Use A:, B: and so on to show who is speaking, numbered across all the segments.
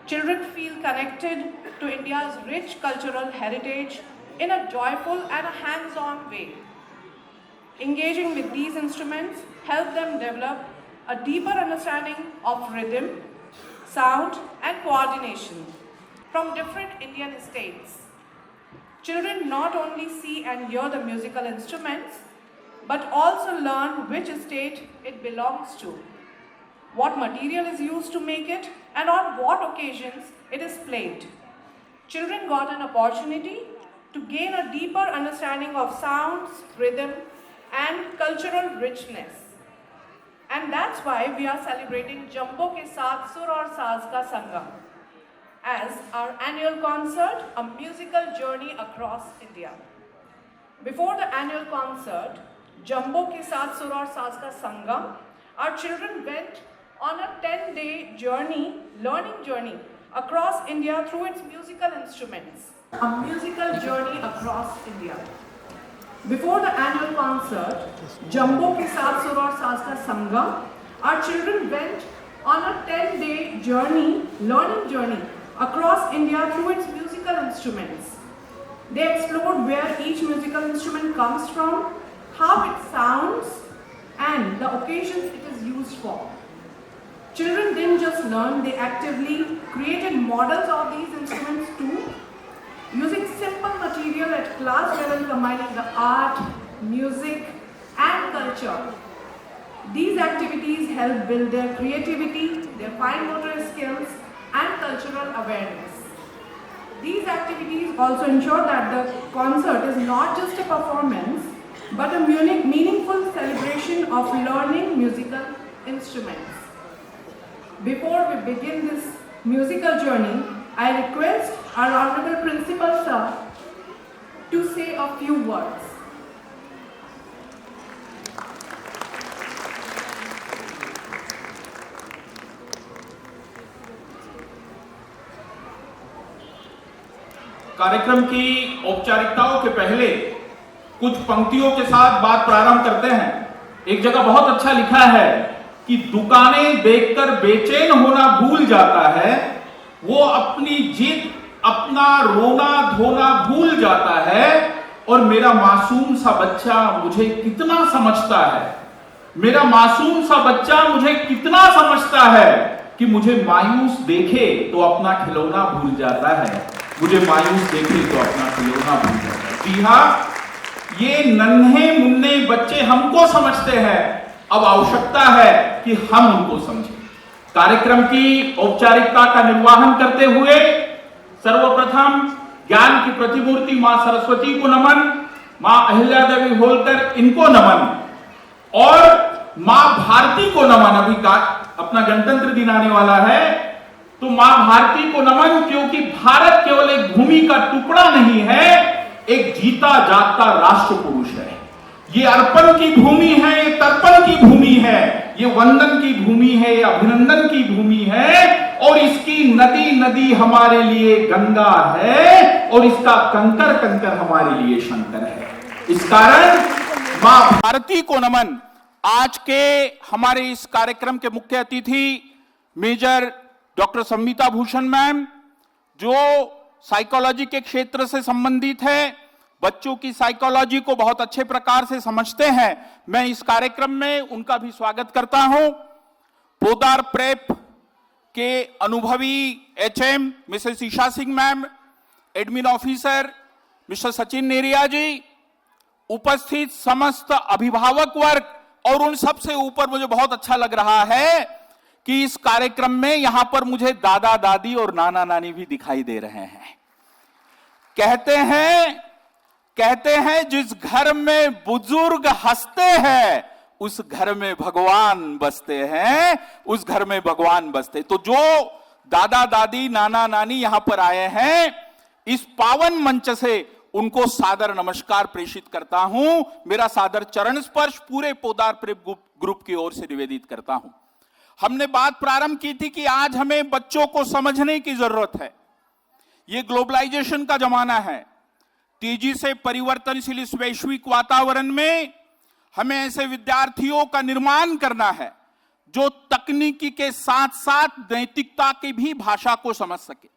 A: children feel connected to India's rich cultural heritage in a joyful and a hands-on way. Engaging with these instruments help them develop a deeper understanding of rhythm, sound, and coordination from different Indian states. Children not only see and hear the musical instruments, but also learn which state it belongs to, what material is used to make it, and on what occasions it is played. Children got an opportunity to gain a deeper understanding of sounds, rhythm, and cultural richness. And that's why we are celebrating Jumbo Ke Saath Sur Aur Saaz Ka Sangam as our annual concert, a musical journey across India. Before the annual concert, Jumbo Ke Saath Sur Aur Saaz Ka Sangam, our children went on a 10-day learning journey across India through its musical instruments. A musical journey across India. Before the annual concert, Jumbo Ke Saath Sur Aur Saaz Ka Sangam, our children went on a 10-day learning journey across India through its musical instruments. They explored where each musical instrument comes from, how it sounds, and the occasions it is used for. Children didn't just learn, they actively created models of these instruments too, using simple material at class level, combining the art, music, and culture. These activities help build their creativity, their fine motor skills, and cultural awareness. These activities also ensure that the concert is not just a performance, but a meaningful celebration of learning musical instruments. Before we begin this musical journey, I request our Honorable Principal Sir to say a few words.
B: कार्यक्रम की औपचारिकताओं के पहले कुछ पंक्तियों के साथ बात प्रारंभ करते हैं। एक जगह बहुत अच्छा लिखा है कि दुकानें देखकर बेचैन होना भूल जाता है, वो अपनी जिद, अपना रोना धोना भूल जाता है, और मेरा मासूम सा बच्चा मुझे कितना समझता है, मेरा मासूम सा बच्चा मुझे कितना समझता है कि मुझे मायूस देखे तो अपना खिलौना भूल जाता है, मुझे मायूस देखे तो अपना खिलौना भूल जाता है। जी हाँ, ये नन्हे मुन्ने बच्चे हमको समझते हैं, अब आवश्यकता है कि हम उनको समझें। कार्यक्रम की औपचारिकता का निर्वहन करते हुए सर्वप्रथम ज्ञान की प्रतिमूर्ति मां सरस्वती को नमन, मां अहिल्या देवी होलकर इनको नमन, और मां भारती को नमन। अभी का अपना गणतंत्र दिन आने वाला है, तो मां भारती को नमन, क्योंकि भारत केवल एक भूमि का टुकड़ा नहीं है, एक जीता जागता राष्ट्र पुरुष है। ये अर्पण की भूमि है, ये तर्पण की भूमि है, ये वंदन की भूमि है, ये अभिनंदन की भूमि है, और इसकी नदी नदी हमारे लिए गंगा है, और इसका कंकर कंकर हमारे लिए शंकर है। इस कारण मां भारती को नमन। आज के हमारे इस कार्यक्रम के मुख्य अतिथि major doctor Samvita Bhushan ma'am, जो साइकोलॉजी के क्षेत्र से संबंधित है, बच्चों की साइकोलॉजी को बहुत अच्छे प्रकार से समझते हैं, मैं इस कार्यक्रम में उनका भी स्वागत करता हूं। पोदार प्रेप के अनुभवी HM Mrs Isha Singh ma'am, admin officer mister Sachin Neriya ji, उपस्थित समस्त अभिभावक वर्ग, और उन सबसे ऊपर मुझे बहुत अच्छा लग रहा है कि इस कार्यक्रम में यहां पर मुझे दादा दादी और नाना नानी भी दिखाई दे रहे हैं। कहते हैं जिस घर में बुजुर्ग हंसते हैं उस घर में भगवान बसते हैं, उस घर में भगवान बसते। तो जो दादा दादी नाना नानी यहां पर आए हैं, इस पावन मंच से उनको सादर नमस्कार प्रेषित करता हूं। मेरा सादर चरण स्पर्श पूरे पोदार प्रेप ग्रुप की ओर से निवेदित करता हूं। हमने बात प्रारंभ की थी कि आज हमें बच्चों को समझने की जरूरत है। ये ग्लोबलाइजेशन का जमाना है, तेजी से परिवर्तनशील इस वैश्विक वातावरण में हमें ऐसे विद्यार्थियों का निर्माण करना है, जो तकनीकी के साथ साथ नैतिकता की भी भाषा को समझ सके।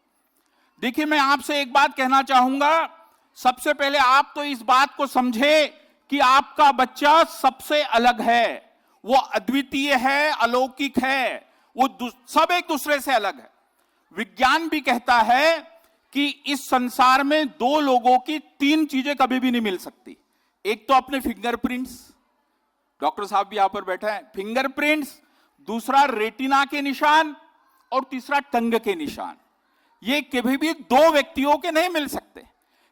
B: देखिए, मैं आपसे एक बात कहना चाहूंगा, सबसे पहले आप तो इस बात को समझे कि आपका बच्चा सबसे अलग है, वो अद्वितीय है, अलौकिक है, वो सब एक दूसरे से अलग है। विज्ञान भी कहता है कि इस संसार में दो लोगों की तीन चीजें कभी भी नहीं मिल सकती। एक तो अपने फिंगरप्रिंट्स, डॉक्टर साहब भी यहां पर बैठे हैं, फिंगरप्रिंट्स, दूसरा रेटिना के निशान और तीसरा टंग के निशान। ये कभी भी दो व्यक्तियों के नहीं मिल सकते।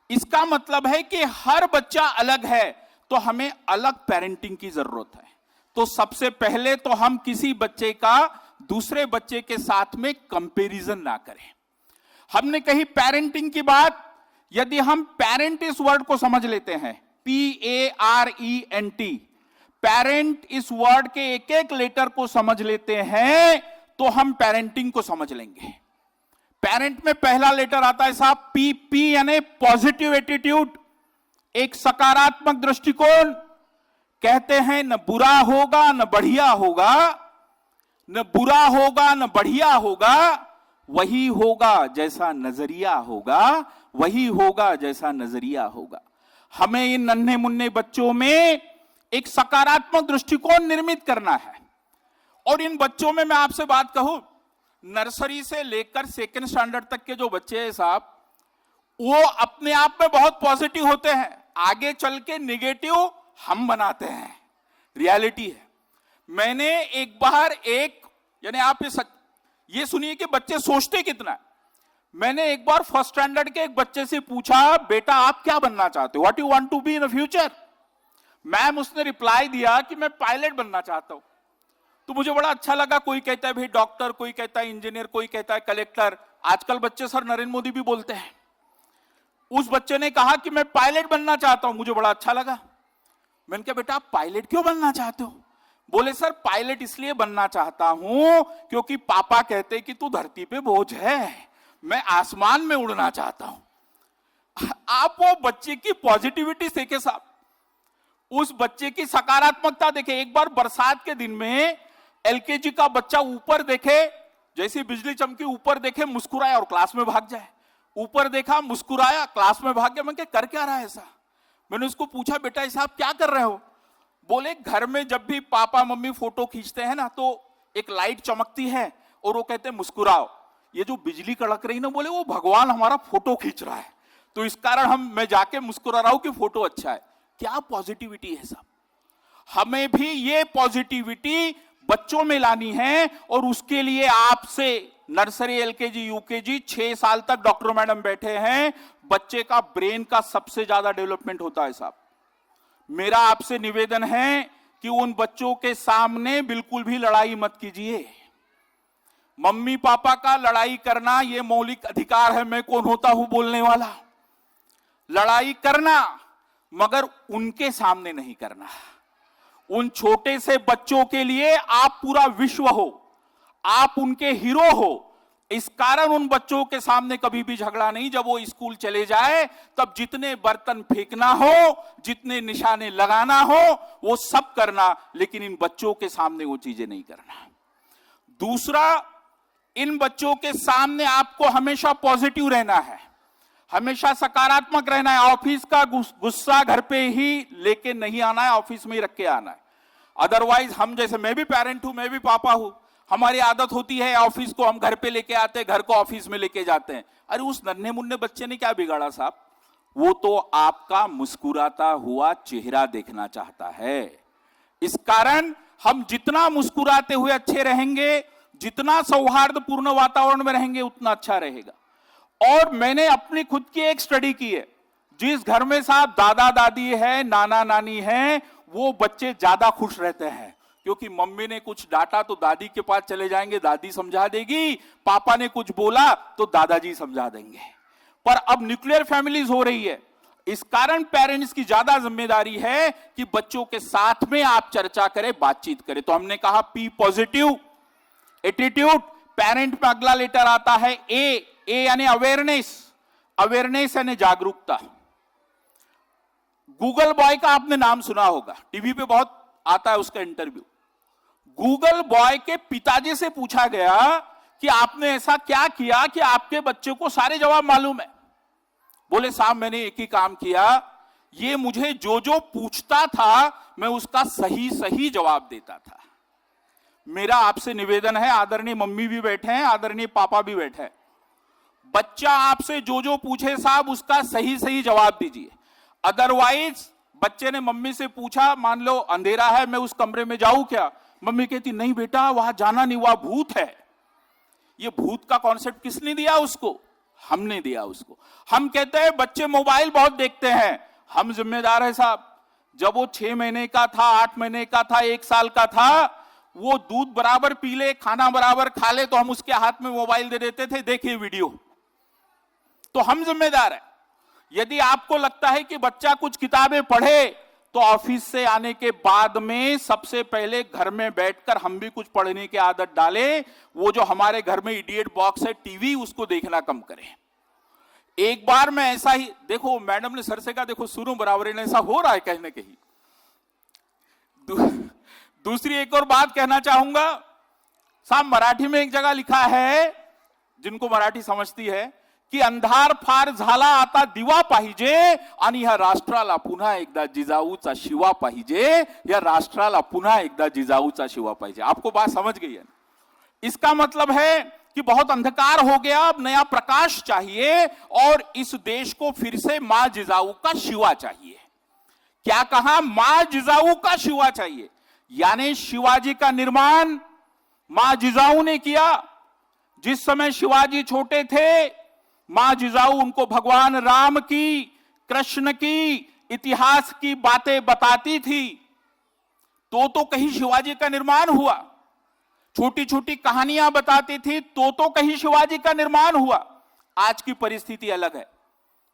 B: इसका मतलब है कि हर बच्चा अलग है, तो हमें अलग पेरेंटिंग की जरूरत है। तो सबसे पहले तो हम किसी बच्चे का दूसरे बच्चे के साथ में कंपैरिजन ना करें। हमने कही पेरेंटिंग की बात, यदि हम पेरेंट इस वर्ड को समझ लेते हैं, PARENT, पेरेंट इस वर्ड के एक एक लेटर को समझ लेते हैं, तो हम पेरेंटिंग को समझ लेंगे। पेरेंट में पहला लेटर आता है साहब P यानी पॉजिटिव एटीट्यूड, एक सकारात्मक दृष्टिकोण। कहते हैं न बुरा होगा न बढ़िया होगा, न बुरा होगा न बढ़िया होगा, वही होगा जैसा नजरिया होगा, वही होगा जैसा नजरिया होगा। हमें इन नन्हे मुन्ने बच्चों में एक सकारात्मक दृष्टिकोण निर्मित करना है। और इन बच्चों में मैं आपसे बात कहूं, नर्सरी से लेकर सेकेंड स्टैंडर्ड तक के जो बच्चे हैं साहब, वो अपने आप में बहुत पॉजिटिव होते हैं, आगे चल के निगेटिव हम बनाते हैं, रियलिटी है। मैंने एक बार यानी आप ये सुनिए कि बच्चे सोचते कितना है। मैंने एक बार फर्स्ट स्टैंडर्ड के एक बच्चे से पूछा, बेटा आप क्या बनना चाहते हो, what you want to be in the future? Ma'am, उसने रिप्लाई दिया कि मैं पायलट बनना चाहता हूं। तो मुझे बड़ा अच्छा लगा। कोई कहता है भाई डॉक्टर, कोई कहता है इंजीनियर, कोई कहता है कलेक्टर, आजकल बच्चे सर नरेंद्र मोदी भी बोलते हैं। उस बच्चे ने कहा कि मैं पायलट बनना चाहता हूं। मुझे बड़ा अच्छा लगा। मैंने कहा बेटा आप पायलट क्यों बनना चाहते हो? बोले सर पायलट इसलिए बनना चाहता हूं क्योंकि पापा कहते कि तू धरती पे बोझ है, मैं आसमान में उड़ना चाहता हूं। आप वो बच्चे की पॉजिटिविटी देखे साहब, उस बच्चे की सकारात्मकता देखे। एक बार बरसात के दिन में LKG का बच्चा ऊपर देखे, जैसी बिजली चमकी, ऊपर देखे मुस्कुराया और क्लास में भाग जाए। ऊपर देखा मुस्कुराया, क्लास में भाग गया। मैं कर क्या रहा है ऐसा? मैंने उसको पूछा बेटा ऐसा आप क्या कर रहे हो? बोले घर में जब भी पापा मम्मी फोटो खींचते हैं ना, तो एक लाइट चमकती है और वो कहते हैं मुस्कुराओ। ये जो बिजली कड़क रही ना, बोले वो भगवान हमारा फोटो खींच रहा है, तो इस कारण मैं जाके मुस्कुरा रहा हूं कि फोटो अच्छा है। क्या पॉजिटिविटी है साहब। हमें भी ये पॉजिटिविटी बच्चों में लानी है, और उसके लिए आपसे नर्सरी LKG UKG 6 साल तक डॉक्टर मैडम बैठे हैं। बच्चे का ब्रेन का सबसे ज्यादा डेवलपमेंट होता है साहब। मेरा आपसे निवेदन है कि उन बच्चों के सामने बिल्कुल भी लड़ाई मत कीजिए। मम्मी पापा का लड़ाई करना ये मौलिक अधिकार है। मैं कौन होता हूं बोलने वाला? लड़ाई करना, मगर उनके सामने नहीं करना। उन छोटे से बच्चों के लिए आप पूरा विश्व हो, आप उनके हीरो हो। इस कारण उन बच्चों के सामने कभी भी झगड़ा नहीं। जब वो स्कूल चले जाए तब जितने बर्तन फेंकना हो, जितने निशाने लगाना हो, वो सब करना, लेकिन इन बच्चों के सामने वो चीजें नहीं करना। दूसरा, इन बच्चों के सामने आपको हमेशा पॉजिटिव रहना है, हमेशा सकारात्मक रहना है। ऑफिस का गुस्सा घर पे ही लेके नहीं आना है, ऑफिस में ही रख के आना है। अदरवाइज हम जैसे, मैं भी पेरेंट हूं, मैं भी पापा हूं, हमारी आदत होती है ऑफिस को हम घर पे लेके आते हैं, घर को ऑफिस में लेके जाते हैं। अरे उस नन्हे मुन्ने बच्चे ने क्या बिगाड़ा साहब? वो तो आपका मुस्कुराता हुआ चेहरा देखना चाहता है। इस कारण हम जितना मुस्कुराते हुए अच्छे रहेंगे, जितना सौहार्दपूर्ण वातावरण में रहेंगे, उतना अच्छा रहेगा। और मैंने अपनी खुद की एक स्टडी की है, जिस घर में साहब दादा दादी है, नाना नानी है, वो बच्चे ज्यादा खुश रहते हैं, क्योंकि मम्मी ने कुछ डांटा तो दादी के पास चले जाएंगे, दादी समझा देगी, पापा ने कुछ बोला तो दादाजी समझा देंगे। पर अब न्यूक्लियर फैमिलीज हो रही है, इस कारण पेरेंट्स की ज्यादा जिम्मेदारी है कि बच्चों के साथ में आप चर्चा करें, बातचीत करें। तो हमने कहा P पॉजिटिव एटीट्यूड। पेरेंट में अगला लेटर आता है A यानी अवेयरनेस। अवेयरनेस यानी जागरूकता। गूगल बॉय का आपने नाम सुना होगा, टीवी पे बहुत आता है उसका इंटरव्यू। गूगल बॉय के पिताजी से पूछा गया कि आपने ऐसा क्या किया कि आपके बच्चे को सारे जवाब मालूम है। बोले साहब मैंने एक ही काम किया, ये मुझे जो जो पूछता था मैं उसका सही सही जवाब देता था। मेरा आपसे निवेदन है, आदरणीय मम्मी भी बैठे हैं, आदरणीय पापा भी बैठे हैं, बच्चा आपसे जो जो पूछे साहब उसका सही सही जवाब दीजिए। अदरवाइज बच्चे ने मम्मी से पूछा, मान लो अंधेरा है मैं उस कमरे में जाऊं क्या, मम्मी कहती नहीं बेटा वहां जाना नहीं, वहां भूत है। ये भूत का कॉन्सेप्ट किसने दिया उसको? हमने दिया उसको। हम कहते हैं बच्चे मोबाइल बहुत देखते हैं, हम जिम्मेदार है साहब। जब वो 6 महीने का था, 8 महीने का था, 1 साल का था, वो दूध बराबर पी ले, खाना बराबर खा ले, तो हम उसके हाथ में मोबाइल दे देते थे, देखिए वीडियो। तो हम जिम्मेदार है। यदि आपको लगता है कि बच्चा कुछ किताबें पढ़े, तो ऑफिस से आने के बाद में सबसे पहले घर में बैठकर हम भी कुछ पढ़ने की आदत डालें। वो जो हमारे घर में इडियट बॉक्स है टीवी, उसको देखना कम करें। एक बार मैं ऐसा ही, देखो मैडम ने सर से कहा देखो सुनो बराबर ऐसा हो रहा है कहीं ना कहीं। दूसरी एक और बात कहना चाहूंगा साहब, मराठी में एक जगह लिखा है, जिनको मराठी समझती है, की अंधार फार झाला आता दिवा पाहिजे आणि ह्या राष्ट्राला पुन्हा एकदा जिजाऊचा शिवा पाहिजे, या राष्ट्राला पुन्हा एकदा जिजाऊचा शिवा पाहिजे। आपको बात समझ गई है? इसका मतलब है कि बहुत अंधकार हो गया, अब नया प्रकाश चाहिए और इस देश को फिर से मां जिजाऊ का शिवा चाहिए। क्या कहा? मां जिजाऊ का शिवा चाहिए, यानी शिवाजी का निर्माण मां जिजाऊ ने किया। जिस समय शिवाजी छोटे थे, मां जिजाऊ उनको भगवान राम की, कृष्ण की, इतिहास की बातें बताती थी। तो कहीं शिवाजी का निर्माण हुआ। छोटी छोटी कहानियां बताती थी, तो कहीं शिवाजी का निर्माण हुआ। आज की परिस्थिति अलग है।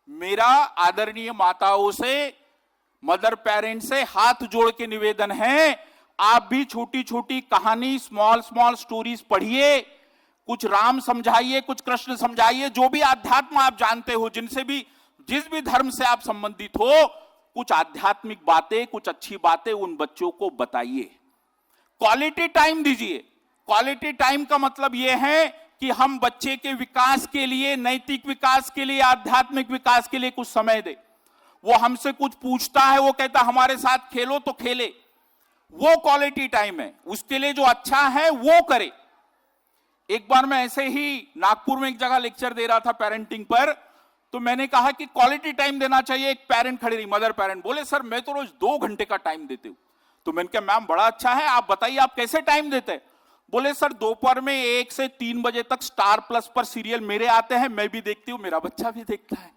B: मेरा आदरणीय माताओं से, मदर पेरेंट से हाथ जोड़ के निवेदन है, आप भी छोटी छोटी कहानी, स्मॉल स्मॉल स्टोरीज पढ़िए। कुछ राम समझाइए, कुछ कृष्ण समझाइए, जो भी आध्यात्म आप जानते हो, जिनसे भी, जिस भी धर्म से आप संबंधित हो, कुछ आध्यात्मिक बातें, कुछ अच्छी बातें उन बच्चों को बताइए। क्वालिटी टाइम दीजिए। क्वालिटी टाइम का मतलब यह है कि हम बच्चे के विकास के लिए, नैतिक विकास के लिए, आध्यात्मिक विकास के लिए कुछ समय दे। वो हमसे कुछ पूछता है, वो कहता हमारे साथ खेलो, तो खेले, वो क्वालिटी टाइम है। उसके लिए जो अच्छा है वो करे। एक बार मैं ऐसे ही नागपुर में एक जगह लेक्चर दे रहा था पेरेंटिंग पर, तो मैंने कहा कि क्वालिटी टाइम देना चाहिए। एक पेरेंट खड़ी रही, मदर पेरेंट, बोले सर मैं तो रोज 2 घंटे का टाइम देती हूं। तो मैंने कहा मैम बड़ा अच्छा है, आप बताइए आप कैसे टाइम देते हैं? बोले सर दोपहर में 1 से 3 बजे तक स्टार प्लस पर सीरियल मेरे आते हैं, मैं भी देखती हूं, मेरा बच्चा भी देखता है।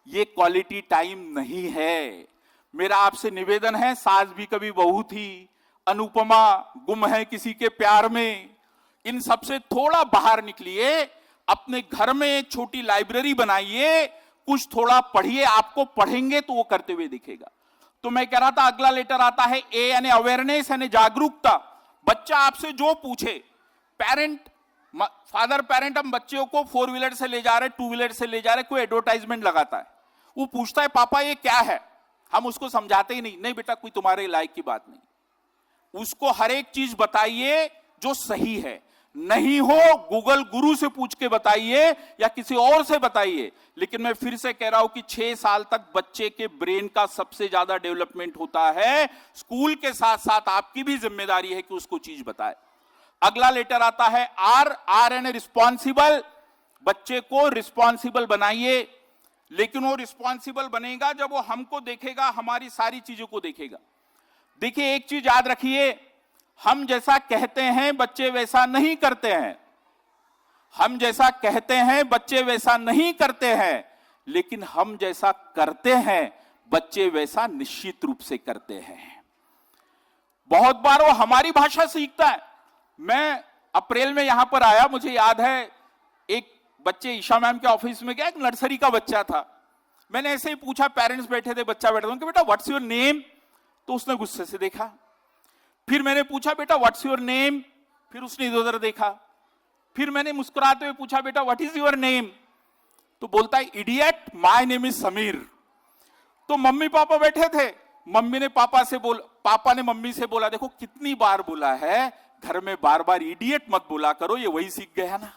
B: ये क्वालिटी टाइम नहीं है। मेरा आपसे निवेदन है, सास भी कभी बहू थी, अनुपमा गुम है किसी के प्यार में, इन सबसे थोड़ा बाहर निकलिए। अपने घर में एक छोटी लाइब्रेरी बनाइए, कुछ थोड़ा पढ़िए। आपको पढ़ेंगे तो वो करते हुए दिखेगा। तो मैं कह रहा था, अगला लेटर आता है ए यानी अवेयरनेस, यानी जागरूकता। बच्चा आपसे जो पूछे, पेरेंट, फादर पेरेंट, हम बच्चों को 4 व्हीलर से ले जा रहे, 2 व्हीलर से ले जा रहे, कोई एडवर्टाइजमेंट लगाता है, वो पूछता है पापा ये क्या है, हम उसको समझाते ही नहीं, नहीं बेटा कोई तुम्हारे लायक की बात नहीं। उसको हर एक चीज बताइए जो सही है। नहीं हो गूगल गुरु से पूछ के बताइए या किसी और से बताइए। लेकिन मैं फिर से कह रहा हूं कि 6 साल तक बच्चे के ब्रेन का सबसे ज्यादा डेवलपमेंट होता है। स्कूल के साथ साथ आपकी भी जिम्मेदारी है कि उसको चीज बताए। अगला लेटर आता है आर एंड रिस्पॉन्सिबल। बच्चे को रिस्पॉन्सिबल बनाइए, लेकिन वो रिस्पॉन्सिबल बनेगा जब वो हमको देखेगा, हमारी सारी चीजों को देखेगा। देखिए एक चीज याद रखिए, हम जैसा कहते हैं बच्चे वैसा नहीं करते हैं। हम जैसा कहते हैं बच्चे वैसा नहीं करते हैं, लेकिन हम जैसा करते हैं बच्चे वैसा निश्चित रूप से करते हैं। बहुत बार वो हमारी भाषा सीखता है। मैं अप्रैल में यहां पर आया, मुझे याद है एक बच्चे ईशा मैम के ऑफिस में गया, एक नर्सरी का बच्चा था। मैंने ऐसे ही पूछा, पेरेंट्स बैठे थे, बच्चा बैठा था, उनके बेटा व्हाट्स योर नेम? तो उसने गुस्से से देखा। फिर मैंने पूछा बेटा व्हाट्स योर नेम? फिर उसने इधर उधर देखा। फिर मैंने मुस्कुराते हुए पूछा बेटा व्हाट इज योर नेम? तो बोलता है idiot, my name is Sameer. तो मम्मी पापा बैठे थे, मम्मी ने पापा से पापा ने मम्मी से बोला, देखो कितनी बार बोला है घर में बार बार इडियट मत बोला करो, ये वही सीख गया ना।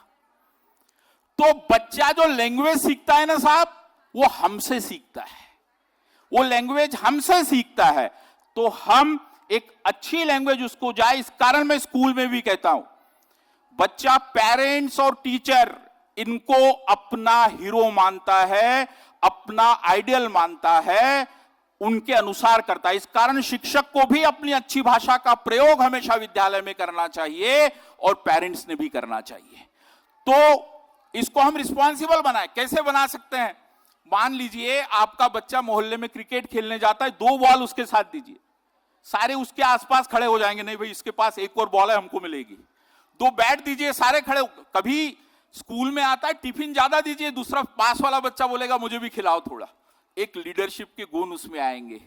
B: तो बच्चा जो लैंग्वेज सीखता है ना साहब, वो हमसे सीखता है, वो लैंग्वेज हमसे सीखता है। तो हम एक अच्छी लैंग्वेज उसको जाए, इस कारण मैं स्कूल में भी कहता हूं, बच्चा पेरेंट्स और टीचर इनको अपना हीरो मानता है, अपना आइडियल मानता है, उनके अनुसार करता है। इस कारण शिक्षक को भी अपनी अच्छी भाषा का प्रयोग हमेशा विद्यालय में करना चाहिए और पेरेंट्स ने भी करना चाहिए। तो इसको हम रिस्पॉन्सिबल बनाए, कैसे बना सकते हैं? मान लीजिए आपका बच्चा मोहल्ले में क्रिकेट खेलने जाता है, 2 बॉल उसके साथ दीजिए, सारे उसके आसपास खड़े हो जाएंगे, नहीं भाई इसके पास एक और बॉल है हमको मिलेगी। 2 बैट दीजिए, सारे खड़े। कभी स्कूल में आता है टिफिन ज्यादा दीजिए, दूसरा पास वाला बच्चा बोलेगा मुझे भी खिलाओ थोड़ा। एक लीडरशिप के गुण उसमें आएंगे,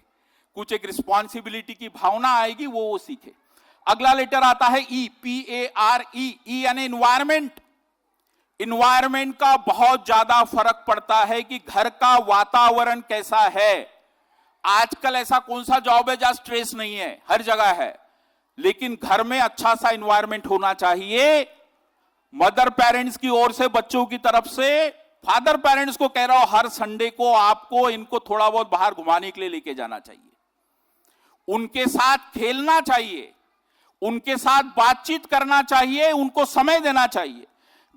B: कुछ एक रिस्पॉन्सिबिलिटी की भावना आएगी, वो सीखे। अगला लेटर आता है ई, PARE, ई यानी इन्वायरमेंट। इन्वायरमेंट का बहुत ज्यादा फर्क पड़ता है कि घर का वातावरण कैसा है। आजकल ऐसा कौन सा जॉब है जहां स्ट्रेस नहीं है? हर जगह है, लेकिन घर में अच्छा सा इन्वायरमेंट होना चाहिए। मदर पेरेंट्स की ओर से बच्चों की तरफ से, फादर पेरेंट्स को कह रहा हूं, हर संडे को आपको इनको थोड़ा बहुत बाहर घुमाने के लिए लेके जाना चाहिए, उनके साथ खेलना चाहिए, उनके साथ बातचीत करना चाहिए, उनको समय देना चाहिए।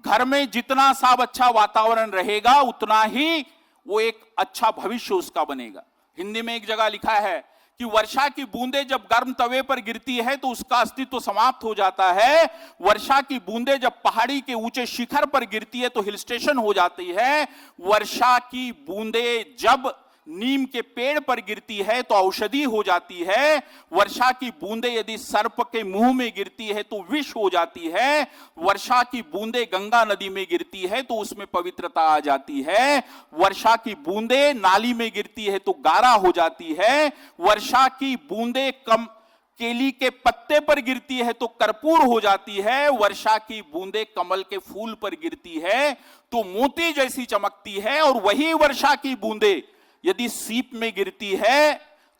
B: घर में जितना साफ अच्छा वातावरण रहेगा उतना ही वो एक अच्छा भविष्य उसका बनेगा। हिंदी में एक जगह लिखा है कि वर्षा की बूंदें जब गर्म तवे पर गिरती है तो उसका अस्तित्व समाप्त हो जाता है। वर्षा की बूंदें जब पहाड़ी के ऊंचे शिखर पर गिरती है तो हिल स्टेशन हो जाती है। वर्षा की बूंदें जब नीम के पेड़ पर गिरती है तो औषधि हो जाती है। वर्षा की बूंदें यदि सर्प के मुंह में गिरती है तो विष हो जाती है। वर्षा की बूंदें गंगा नदी में गिरती है तो उसमें पवित्रता आ जाती है। वर्षा की बूंदें नाली में गिरती है तो गारा हो जाती है। वर्षा की बूंदें केली के पत्ते पर गिरती है तो कर्पूर हो जाती है। वर्षा की बूंदें कमल के फूल पर गिरती है तो मोती जैसी चमकती है। और वही वर्षा की बूंदें यदि सीप में गिरती है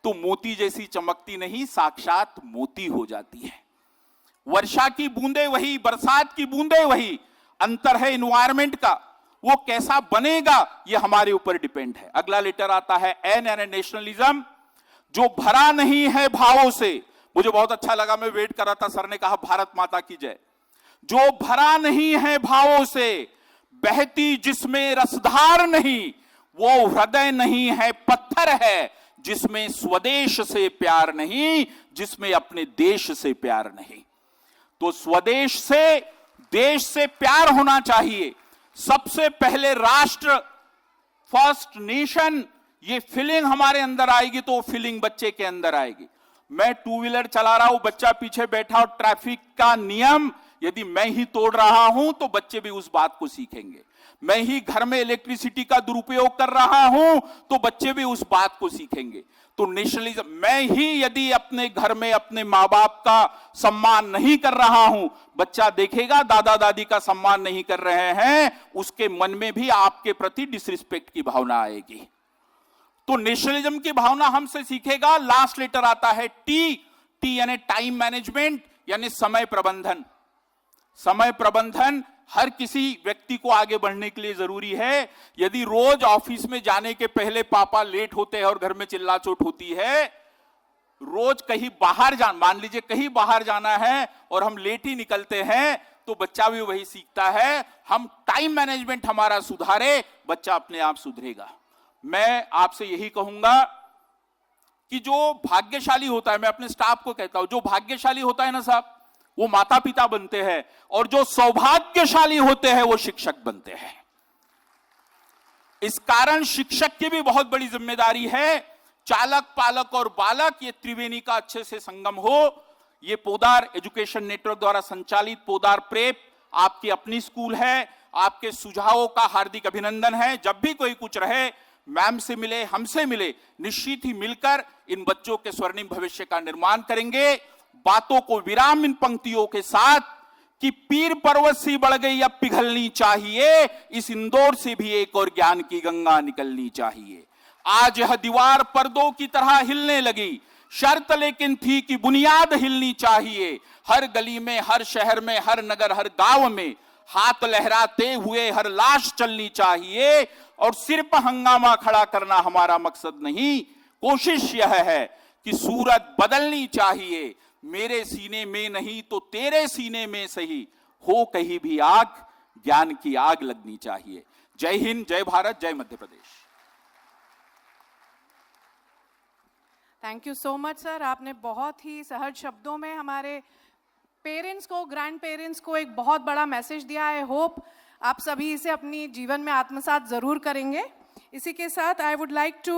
B: तो मोती जैसी चमकती नहीं, साक्षात मोती हो जाती है। वर्षा की बूंदें वही, बरसात की बूंदें वही। अंतर है इन्वायरमेंट का, वो कैसा बनेगा ये हमारे ऊपर डिपेंड है। अगला लेटर आता है एन यानी नेशनलिज्म, जो भरा नहीं है भावों से। मुझे बहुत अच्छा लगा, मैं वेट कर रहा था, सर ने कहा भारत माता की जय। जो भरा नहीं है भावों से, बहती जिसमें रसधार नहीं, वो हृदय नहीं है पत्थर है, जिसमें स्वदेश से प्यार नहीं, जिसमें अपने देश से प्यार नहीं। तो स्वदेश से, देश से प्यार होना चाहिए। सबसे पहले राष्ट्र, फर्स्ट नेशन, ये फीलिंग हमारे अंदर आएगी तो वो फीलिंग बच्चे के अंदर आएगी। मैं 2 व्हीलर चला रहा हूं, बच्चा पीछे बैठा और ट्रैफिक का नियम यदि मैं ही तोड़ रहा हूं तो बच्चे भी उस बात को सीखेंगे। मैं ही घर में इलेक्ट्रिसिटी का दुरुपयोग कर रहा हूं तो बच्चे भी उस बात को सीखेंगे। तो नेशनलिज्म, मैं ही यदि अपने घर में अपने माँ बाप का सम्मान नहीं कर रहा हूं, बच्चा देखेगा दादा दादी का सम्मान नहीं कर रहे हैं, उसके मन में भी आपके प्रति डिसरिस्पेक्ट की भावना आएगी। तो नेशनलिज्म की भावना हमसे सीखेगा। लास्ट लेटर आता है टी यानी टाइम मैनेजमेंट, यानी समय प्रबंधन। समय प्रबंधन हर किसी व्यक्ति को आगे बढ़ने के लिए जरूरी है। यदि रोज ऑफिस में जाने के पहले पापा लेट होते हैं और घर में चिल्लाचोट होती है, रोज कहीं बाहर मान लीजिए कहीं बाहर जाना है और हम लेट ही निकलते हैं तो बच्चा भी वही सीखता है। हम टाइम मैनेजमेंट हमारा सुधारे, बच्चा अपने आप सुधरेगा। मैं आपसे यही कहूंगा कि जो भाग्यशाली होता है, मैं अपने स्टाफ को कहता हूं, जो भाग्यशाली होता है ना साहब, वो माता पिता बनते हैं, और जो सौभाग्यशाली होते हैं वो शिक्षक बनते हैं। इस कारण शिक्षक की भी बहुत बड़ी जिम्मेदारी है। चालक, पालक और बालक, ये त्रिवेणी का अच्छे से संगम हो। ये पोदार एजुकेशन नेटवर्क द्वारा संचालित पोदार प्रेप आपकी अपनी स्कूल है। आपके सुझावों का हार्दिक अभिनंदन है। जब भी कोई कुछ रहे, मैम से मिले, हमसे मिले, निश्चित ही मिलकर इन बच्चों के स्वर्णिम भविष्य का निर्माण करेंगे। बातों को विराम इन पंक्तियों के साथ कि पीर पर्वत सी बढ़ गई अब पिघलनी चाहिए, इस इंदौर से भी एक और ज्ञान की गंगा निकलनी चाहिए। आज यह दीवार पर्दों की तरह हिलने लगी, शर्त लेकिन थी कि बुनियाद हिलनी चाहिए। हर गली में, हर शहर में, हर नगर, हर गांव में हाथ लहराते हुए हर लाश चलनी चाहिए। और सिर्फ हंगामा खड़ा करना हमारा मकसद नहीं, कोशिश यह है कि सूरत बदलनी चाहिए। मेरे सीने में नहीं तो तेरे सीने में सही, हो कहीं भी आग, ज्ञान की आग लगनी चाहिए। जय हिंद, जय भारत, जय Madhya Pradesh.
A: Thank you so much sir, आपने बहुत ही सहज शब्दों में हमारे पेरेंट्स को, ग्रैंड पेरेंट्स को एक बहुत बड़ा मैसेज दिया। आई होप आप सभी इसे अपनी जीवन में आत्मसात जरूर करेंगे। इसी के साथ I would like to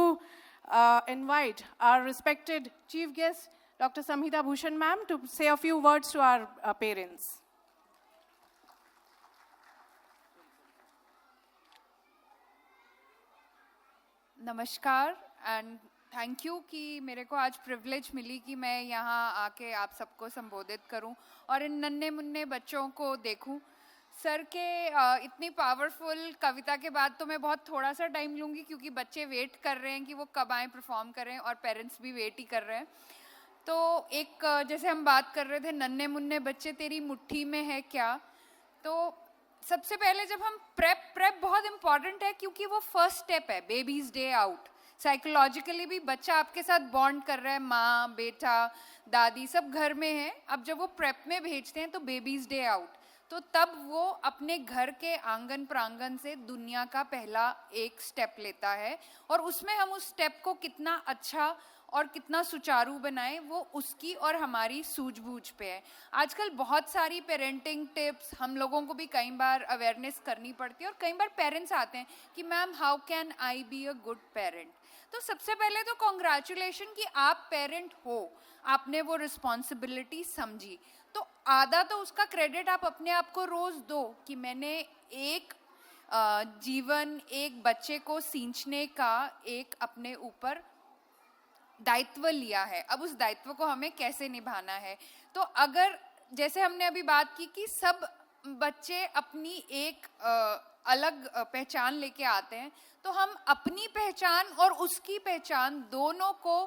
A: invite our respected chief guest doctor Sanhita Bhushan ma'am to say a few words to our parents.
C: नमस्कार एंड थैंक यू कि मेरे को आज प्रिविलेज मिली कि मैं यहाँ आके आप सबको संबोधित करूँ और इन नन्हे मुन्ने बच्चों को देखूँ। सर के इतनी पावरफुल कविता के बाद तो मैं बहुत थोड़ा सा टाइम लूँगी क्योंकि बच्चे वेट कर रहे हैं कि वो कब आएँ परफॉर्म करें और पेरेंट्स भी वेट ही कर रहे हैं। तो एक जैसे हम बात कर रहे थे नन्हे मुन्ने बच्चे तेरी मुट्ठी में है क्या, तो सबसे पहले जब हम प्रेप बहुत इंपॉर्टेंट है क्योंकि वो फर्स्ट स्टेप है बेबीज डे आउट। साइकोलॉजिकली भी बच्चा आपके साथ बॉन्ड कर रहा है, माँ बेटा दादी सब घर में है। अब जब वो प्रेप में भेजते हैं तो बेबीज डे आउट, तो तब वो अपने घर के आंगन प्रांगण से दुनिया का पहला एक स्टेप लेता है और उसमें हम उस स्टेप को कितना अच्छा और कितना सुचारू बनाए वो उसकी और हमारी सूझबूझ पे है। आजकल बहुत सारी पेरेंटिंग टिप्स हम लोगों को भी कई बार अवेयरनेस करनी पड़ती है और कई बार पेरेंट्स आते हैं कि ma'am how can I be a good parent. तो सबसे पहले तो कॉन्ग्रेचुलेशन कि आप पेरेंट हो, आपने वो रिस्पॉन्सिबिलिटी समझी। तो आधा तो उसका क्रेडिट आप अपने आप को रोज दो कि मैंने एक जीवन, एक बच्चे को सींचने का एक अपने ऊपर दायित्व लिया है। अब उस दायित्व को हमें कैसे निभाना है। तो अगर जैसे हमने अभी बात की कि सब बच्चे अपनी एक अलग पहचान लेके आते हैं, तो हम अपनी पहचान और उसकी पहचान दोनों को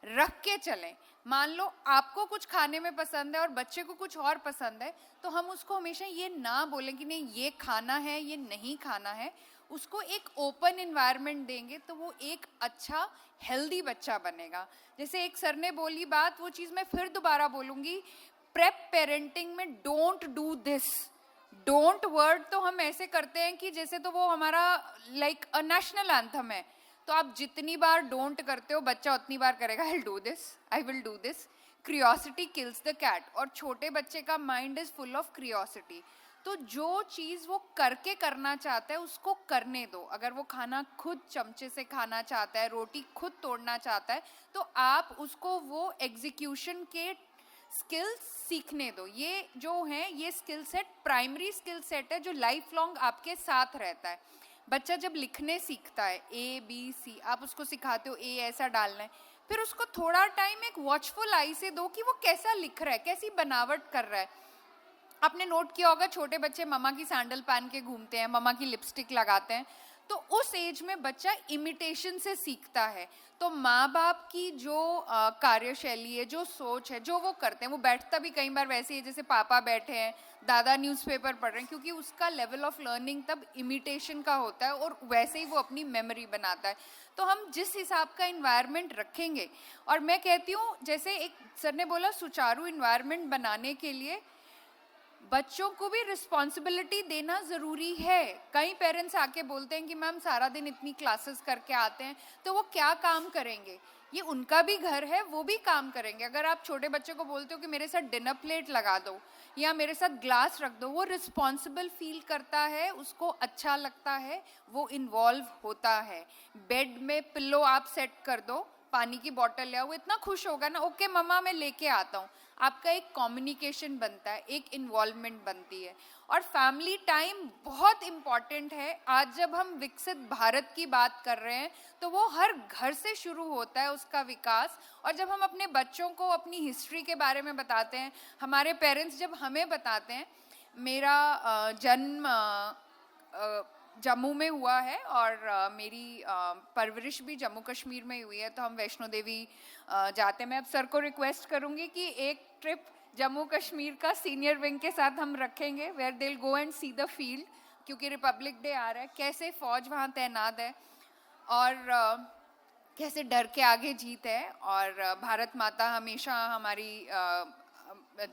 C: रख के चलें। मान लो आपको कुछ खाने में पसंद है और बच्चे को कुछ और पसंद है, तो हम उसको हमेशा ये ना बोलें कि नहीं ये खाना है ये नहीं खाना है। उसको एक ओपन एनवायरनमेंट देंगे तो वो एक अच्छा हेल्दी बच्चा बनेगा। जैसे एक सर ने बोली बात, वो चीज़ मैं फिर दोबारा बोलूँगी, प्रेप पेरेंटिंग में don't do this, don't word तो हम ऐसे करते हैं कि जैसे तो वो हमारा लाइक अ नेशनल एंथम है। तो आप जितनी बार डोंट करते हो बच्चा उतनी बार करेगा I will do this, I will do this. Curiosity kills the cat, और छोटे बच्चे का mind is full of curiosity. तो जो चीज़ वो करके करना चाहता है उसको करने दो। अगर वो खाना खुद चमचे से खाना चाहता है, रोटी खुद तोड़ना चाहता है, तो आप उसको वो एग्जीक्यूशन के स्किल्स सीखने दो। ये जो है ये skill set primary skill set है जो लाइफ लॉन्ग आपके साथ रहता है। बच्चा जब लिखने सीखता है ABC, आप उसको सिखाते हो ए ऐसा डालना है, फिर उसको थोड़ा टाइम एक वॉचफुल आई से दो कि वो कैसा लिख रहा है, कैसी बनावट कर रहा है। आपने नोट किया होगा छोटे बच्चे मम्मा की सैंडल पहन के घूमते हैं, मम्मा की लिपस्टिक लगाते हैं, तो उस एज में बच्चा इमिटेशन से सीखता है। तो माँ बाप की जो कार्यशैली है, जो सोच है, जो वो करते हैं, वो बैठता भी कई बार वैसे ही जैसे पापा बैठे हैं, दादा न्यूज़पेपर पढ़ रहे हैं, क्योंकि उसका लेवल ऑफ लर्निंग तब इमिटेशन का होता है और वैसे ही वो अपनी मेमोरी बनाता है। तो हम जिस हिसाब का इन्वायरमेंट रखेंगे, और मैं कहती हूँ जैसे एक सर ने बोला सुचारू इन्वायरमेंट बनाने के लिए बच्चों को भी रिस्पॉन्सिबिलिटी देना ज़रूरी है। कई पेरेंट्स आके बोलते हैं कि मैम सारा दिन इतनी क्लासेस करके आते हैं तो वो क्या काम करेंगे। ये उनका भी घर है, वो भी काम करेंगे। अगर आप छोटे बच्चे को बोलते हो कि मेरे साथ डिनर प्लेट लगा दो या मेरे साथ ग्लास रख दो, वो रिस्पॉन्सिबल फील करता है, उसको अच्छा लगता है, वो इन्वॉल्व होता है। बेड में पिल्लो आप सेट कर दो, पानी की बॉटल ले आओ, वो इतना खुश होगा ना, ओके मम्मा मैं लेके आता हूँ। आपका एक कम्युनिकेशन बनता है, एक इन्वॉल्वमेंट बनती है। और फैमिली टाइम बहुत इम्पॉर्टेंट है। आज जब हम विकसित भारत की बात कर रहे हैं तो वो हर घर से शुरू होता है उसका विकास। और जब हम अपने बच्चों को अपनी हिस्ट्री के बारे में बताते हैं, हमारे पेरेंट्स जब हमें बताते हैं, मेरा जन्म जम्मू में हुआ है और मेरी परवरिश भी जम्मू कश्मीर में हुई है, तो हम वैष्णो देवी जाते हैं। मैं अब सर को रिक्वेस्ट करूंगी कि एक ट्रिप जम्मू कश्मीर का सीनियर विंग के साथ हम रखेंगे, where they will go and see the field, क्योंकि रिपब्लिक डे आ रहा है, कैसे फौज वहाँ तैनात है और कैसे डर के आगे जीत है। और भारत माता हमेशा हमारी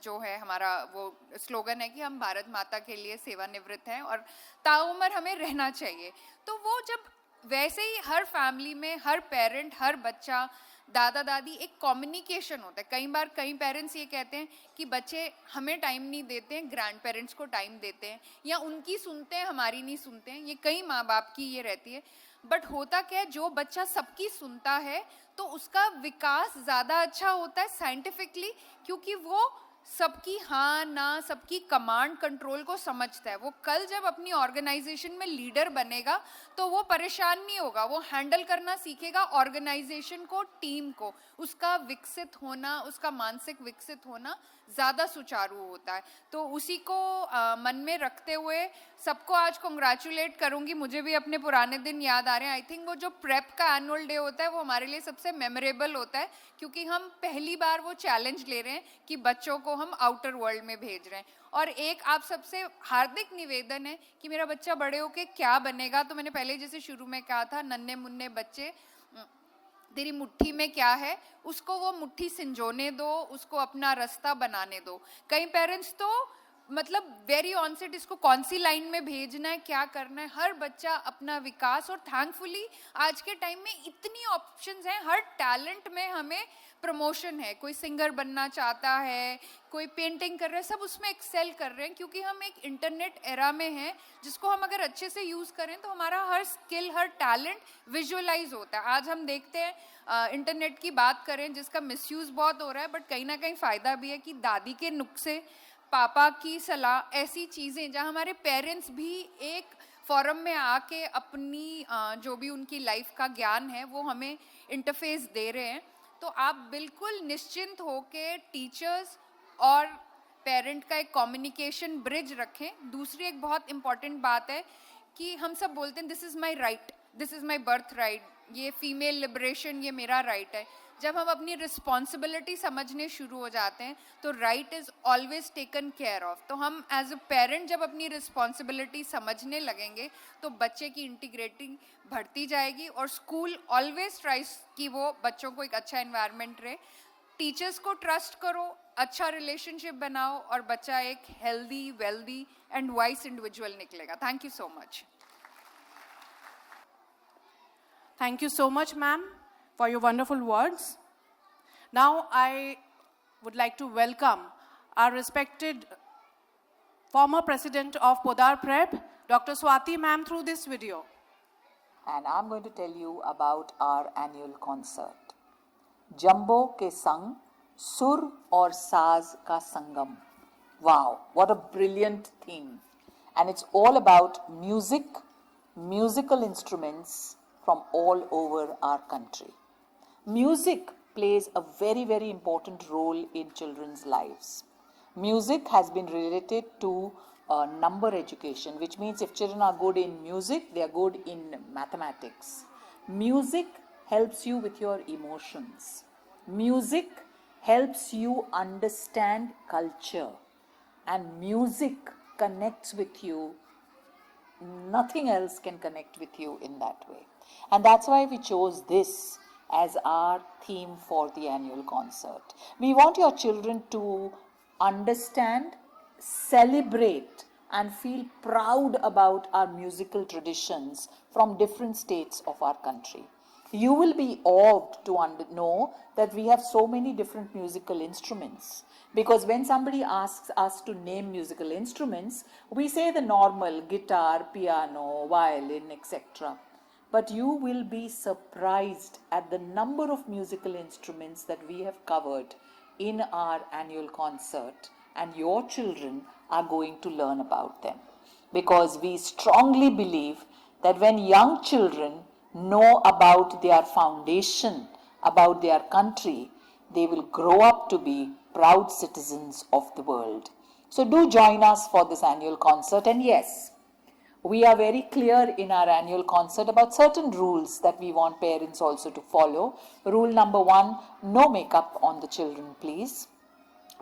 C: जो है, हमारा वो स्लोगन है कि हम भारत माता के लिए सेवानिवृत्त हैं और ताउम्र हमें रहना चाहिए। तो वो जब वैसे ही हर फैमिली में हर पेरेंट, हर बच्चा, दादा दादी, एक कम्युनिकेशन होता है। कई पेरेंट्स ये कहते हैं कि बच्चे हमें टाइम नहीं देते हैं, ग्रैंड पेरेंट्स को टाइम देते हैं, या उनकी सुनते हैं हमारी नहीं सुनते हैं। ये कई माँ बाप की ये रहती है। बट होता क्या है, जो बच्चा सबकी सुनता है तो उसका विकास ज़्यादा अच्छा होता है साइंटिफिकली, क्योंकि वो सबकी हाँ ना, सबकी कमांड कंट्रोल को समझता है। वो कल जब अपनी ऑर्गेनाइजेशन में लीडर बनेगा तो वो परेशान नहीं होगा, वो हैंडल करना सीखेगा ऑर्गेनाइजेशन को, टीम को। उसका विकसित होना, उसका मानसिक विकसित होना ज़्यादा सुचारू होता है। तो उसी को मन में रखते हुए सबको आज कॉन्ग्रेचुलेट करूंगी। मुझे भी अपने पुराने दिन याद आ रहे हैं। आई थिंक वो जो प्रेप का एनुअल डे होता है वो हमारे लिए सबसे मेमोरेबल होता है, क्योंकि हम पहली बार वो चैलेंज ले रहे हैं कि बच्चों को हम आउटर वर्ल्ड में भेज रहे हैं। और एक आप सबसे हार्दिक निवेदन है कि मेरा बच्चा बड़े होके क्या बनेगा। तो मैंने पहले जैसे शुरू में कहा था, नन्हे मुन्ने बच्चे, तेरी मुट्ठी में क्या है, उसको वो मुट्ठी संजोने दो, उसको अपना रास्ता बनाने दो। कई पेरेंट्स तो मतलब वेरी ऑनसेट इसको कौन सी लाइन में भेजना है, क्या करना है, हर बच्चा अपना विकास। और थैंकफुली आज के टाइम में इतनी ऑप्शंस हैं, हर टैलेंट में हमें प्रमोशन है। कोई सिंगर बनना चाहता है, कोई पेंटिंग कर रहा है, सब उसमें एक्सेल कर रहे हैं, क्योंकि हम एक इंटरनेट एरा में हैं जिसको हम अगर अच्छे से यूज़ करें तो हमारा हर स्किल, हर टैलेंट विजुअलाइज होता है। आज हम देखते हैं इंटरनेट की बात करें जिसका मिसयूज़ बहुत हो रहा है, बट कहीं ना कहीं फ़ायदा भी है कि दादी के नुस्खे, पापा की सलाह, ऐसी चीज़ें जहाँ हमारे पेरेंट्स भी एक फोरम में आके अपनी जो भी उनकी लाइफ का ज्ञान है वो हमें इंटरफेस दे रहे हैं। तो आप बिल्कुल निश्चिंत होके टीचर्स और पेरेंट का एक कम्युनिकेशन ब्रिज रखें। दूसरी एक बहुत इंपॉर्टेंट बात है कि हम सब बोलते हैं this is my right, this is my birth right, ये फीमेल लिबरेशन, ये मेरा राइट है। जब हम अपनी रिस्पॉन्सिबिलिटी समझने शुरू हो जाते हैं तो right is always taken care of. तो हम एज अ पेरेंट जब अपनी रिस्पॉन्सिबिलिटी समझने लगेंगे तो बच्चे की इंटीग्रेटिंग बढ़ती जाएगी और स्कूल ऑलवेज ट्राइज कि वो बच्चों को एक अच्छा एनवायरनमेंट रहे। टीचर्स को ट्रस्ट करो, अच्छा रिलेशनशिप बनाओ और बच्चा एक healthy, wealthy and wise individual निकलेगा। Thank you so much.
A: Thank you so much, ma'am, for your wonderful words. Now I would like to welcome our respected former president of Podar Prep, Dr. Swati ma'am, through this video.
D: And I'm going to tell you about our annual concert. Jumbo ke sang, sur aur saaz ka sangam. Wow, what a brilliant theme. And it's all about music, musical instruments from all over our country. Music plays a very, very important role in children's lives. Music has been related to number education, which means if children are good in music, they are good in mathematics. Music helps you with your emotions. Music helps you understand culture. And music connects with you. Nothing else can connect with you in that way. And that's why we chose this as our theme for the annual concert. We want your children to understand, celebrate, and feel proud about our musical traditions from different states of our country. You will be awed to know that we have so many different musical instruments. Because when somebody asks us to name musical instruments, we say the normal guitar, piano, violin, etc. But you will be surprised at the number of musical instruments that we have covered in our annual concert, and your children are going to learn about them. Because we strongly believe that when young children know about their foundation, about their country, they will grow up to be proud citizens of the world. So do join us for this annual concert. And yes, We are very clear in our annual concert about certain rules that we want parents also to follow. Rule number 1, no makeup on the children, please.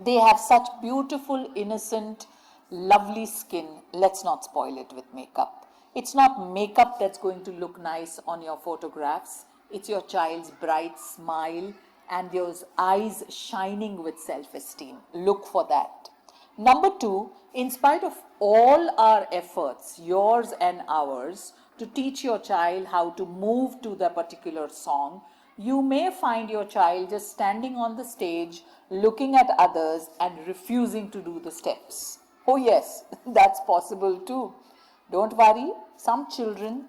D: They have such beautiful, innocent, lovely skin. Let's not spoil it with makeup. It's not makeup that's going to look nice on your photographs. It's your child's bright smile and those eyes shining with self-esteem. Look for that. Number 2, in spite of all our efforts, yours and ours, to teach your child how to move to the particular song, you may find your child just standing on the stage, looking at others and refusing to do the steps. Oh yes, that's possible too. Don't worry, some children,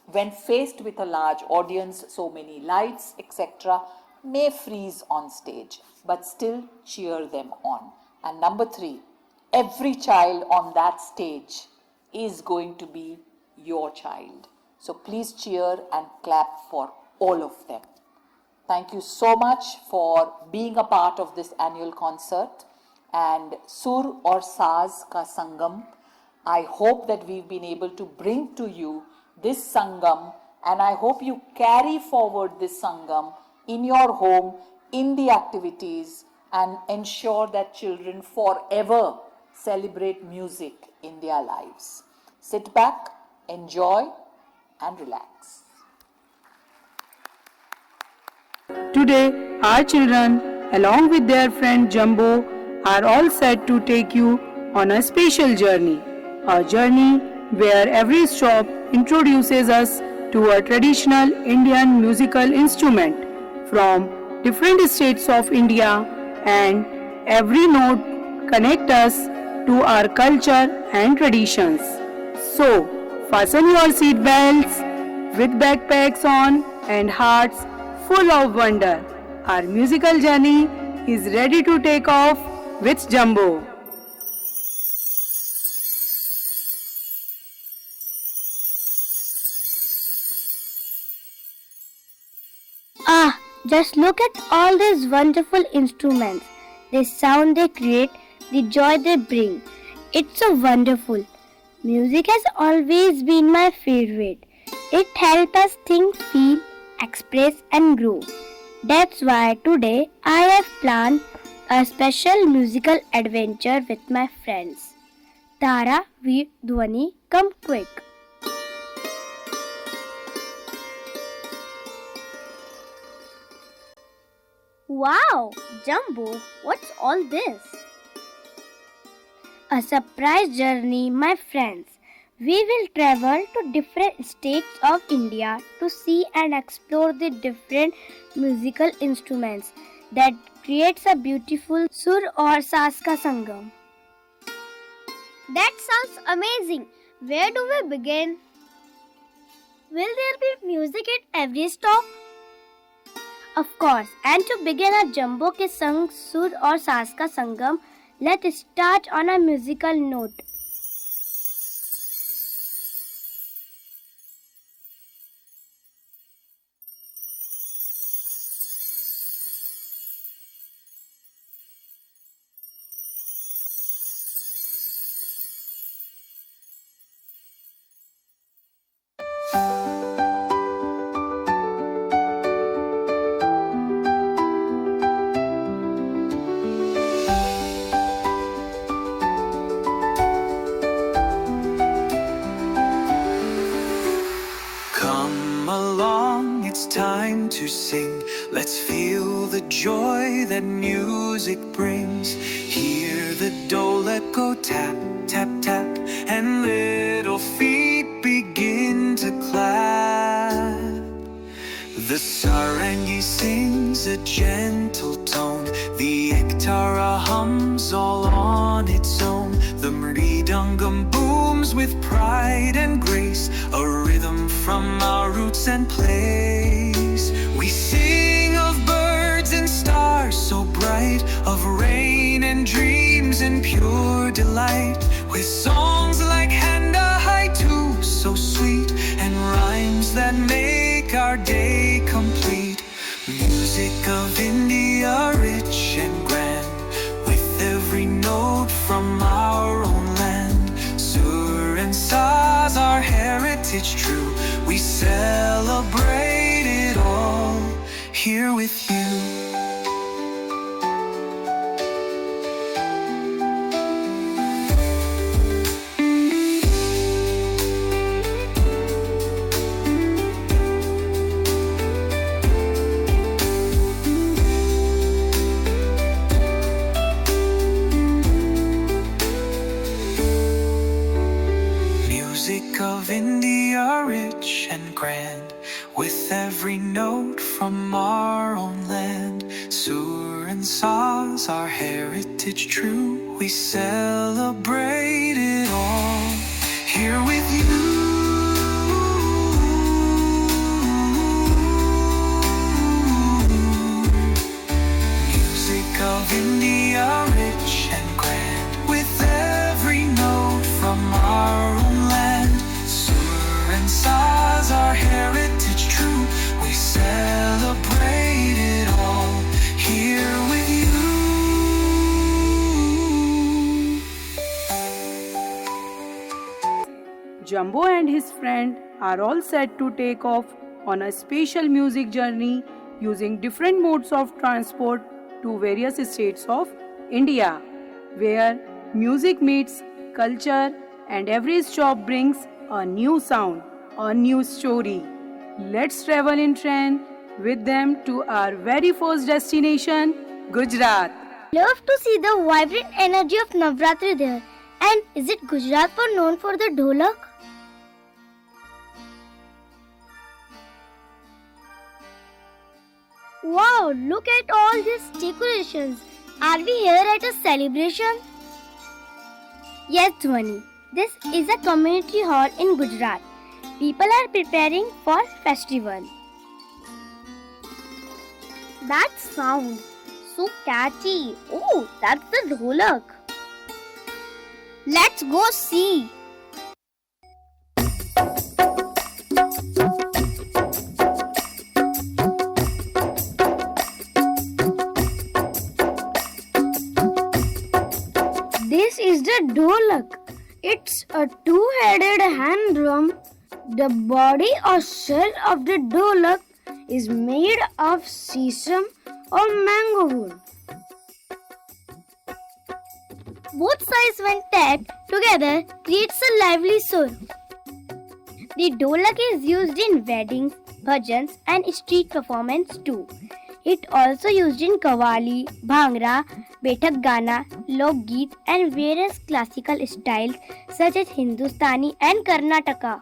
D: when faced with a large audience, so many lights, etc., may freeze on stage, but still cheer them on. And number 3, every child on that stage is going to be your child. So please cheer and clap for all of them. Thank you so much for being a part of this annual concert. And Sur or Saaz Ka Sangam, I hope that we've been able to bring to you this Sangam, and I hope you carry forward this Sangam in your home, in the activities, and ensure that children forever celebrate music in their lives. Sit back, enjoy, and relax.
E: Today, our children, along with their friend Jumbo, are all set to take you on a special journey. A journey where every stop introduces us to a traditional Indian musical instrument from different states of India, and every note connects us to our culture and traditions. So, fasten your seat belts with backpacks on and hearts full of wonder. Our musical journey is ready to take off with Jumbo.
F: Ah, just look at all these wonderful instruments. The sound they create, the joy they bring. It's so wonderful. Music has always been my favorite. It helps us think, feel, express and grow. That's why today I have planned a special musical adventure with my friends. Tara, Veer, Dhwani, come quick. Wow, Jumbo, what's all this? A surprise journey, my friends. We will travel to different states of India to see and explore the different musical instruments that creates a beautiful Sur or Saaz Ka Sangam. That sounds amazing. Where do we begin? Will there be music at every stop? Of course, and to begin our Jumbo ke sang Sur or Saaz Ka Sangam, let's start on a musical note.
G: Come along, it's time to sing. Let's feel the joy that music brings. Hear the dholak go tap, tap, tap, and little feet begin to clap. The sarangi sings a gentle tone. The ektara hums all on its own. The mridangam booms with pride and grace, a rhythm from our roots and place. We sing of birds and stars so bright, of rain and dreams and pure delight, with songs like Handa Haitu so sweet, and rhymes that make our day complete. Music of India, rich and grand, with every note from our own land. Sur and Saaz are heritage true. We celebrate it all here with you. Music of India, rich and grand, with every note from our own land. Sur and Saz, our heritage true. We celebrate it all here with you. Music of India, rich and grand, with every note from our own land. Sur and Saz, our heritage true. We celebrate it all here with you.
E: Jumbo and his friend are all set to take off on a special music journey using different modes of transport to various states of India, where music meets culture and every stop brings a new sound, a new story. Let's travel in train with them to our very first destination, Gujarat.
F: Love to see the vibrant energy of Navratri there. And is it Gujarat known for the dholak? Wow, look at all these decorations. Are we here at a celebration? Yes, Dhwani. This is a community hall in Gujarat. People are preparing for festival. That sound, so catchy. Oh, that's the dholak. Let's go see. This is the dholak. It's a two-headed hand drum. The body or shell of the dholak is made of sesame or mango wood. Both sides when tapped together creates a lively sur. The dholak is used in weddings, bhajans and street performance too. It also used in Qawwali, Bhangra, Bethak Gana, Lok Geet and various classical styles such as Hindustani and Karnataka.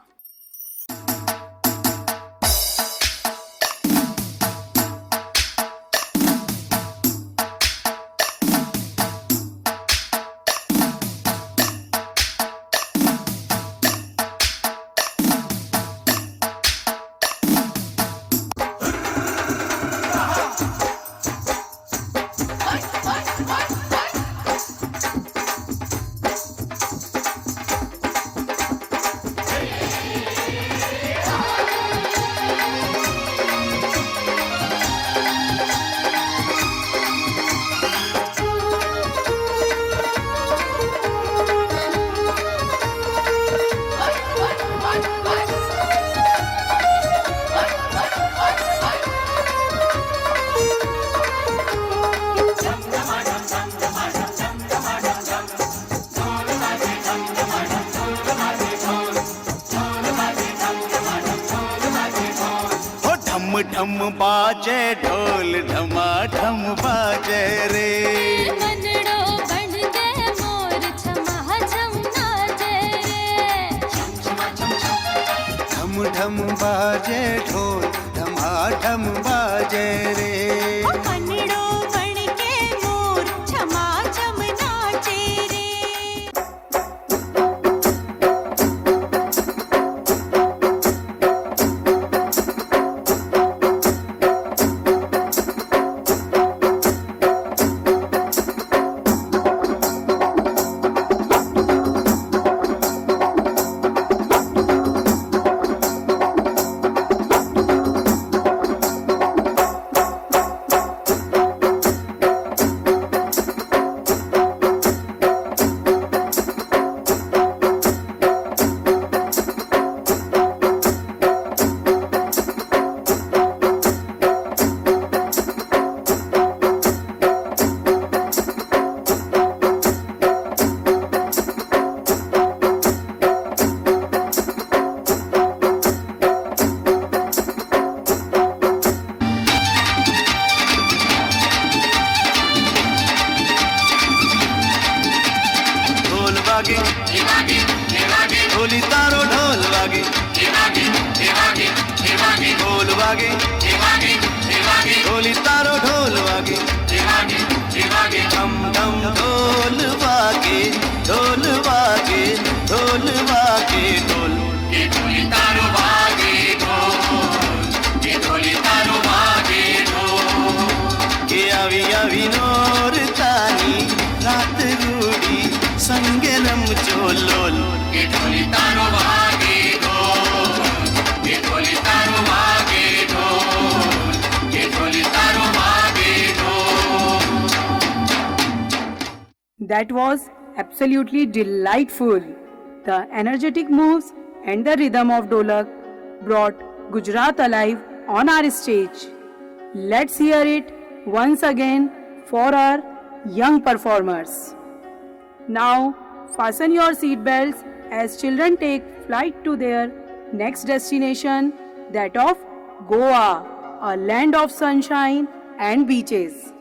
H: ढम बाजे ढोल ढमाढम बाजे रे
I: मनड़ो बन गए मोर छमा छम नाचे रे
H: ढम ढम बाजे ढोल ढमाढम बाजे रे
I: मनड़ो बन के मोर छमा छम नाचे रे
H: ढोली तारो ढोल वागे धम धम ढोल वागे ढोल वागे ढोल वागे ढोल के आवी आवी नोर तानी रात Rudy संगेलम चोलोल
E: That was absolutely delightful. The energetic moves and the rhythm of Dolak brought Gujarat alive on our stage. Let's hear it once again for our young performers. Now, fasten your seat belts as children take flight to their next destination, that of Goa, a land of sunshine and beaches.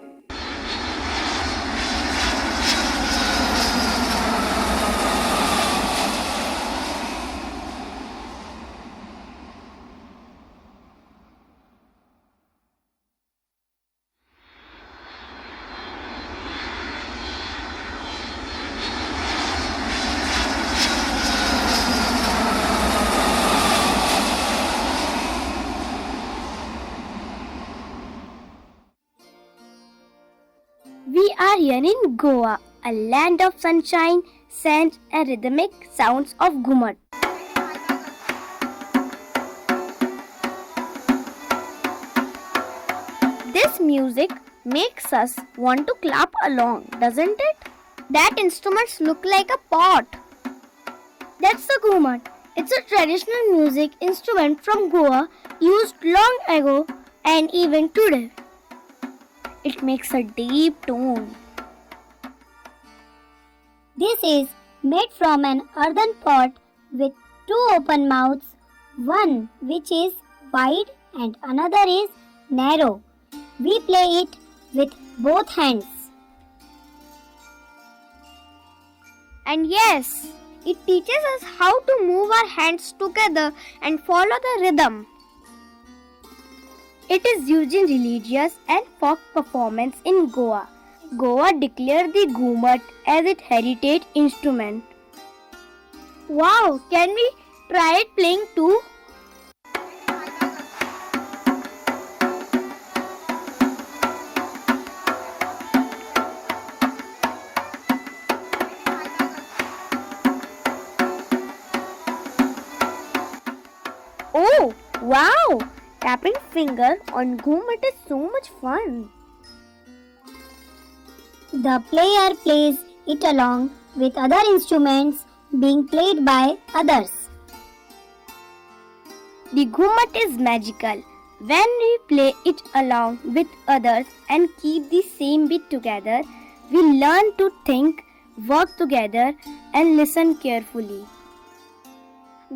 F: We are here in Goa, a land of sunshine, sand, and rhythmic sounds of Ghumar. This music makes us want to clap along, doesn't it? That instruments look like a pot. That's the Ghumar. It's a traditional music instrument from Goa used long ago and even today. It makes a deep tone. This is made from an earthen pot with two open mouths, one which is wide and another is narrow. We play it with both hands. And yes, it teaches us how to move our hands together and follow the rhythm. It is used in religious and folk performance in Goa. Goa declared the Ghumar as its heritage instrument. Wow, can we try it playing too? Oh, wow! Tapping finger on Ghumar is so much fun. The player plays it along with other instruments being played by others. The Ghumar is magical. When we play it along with others and keep the same beat together, we learn to think, work together, and listen carefully.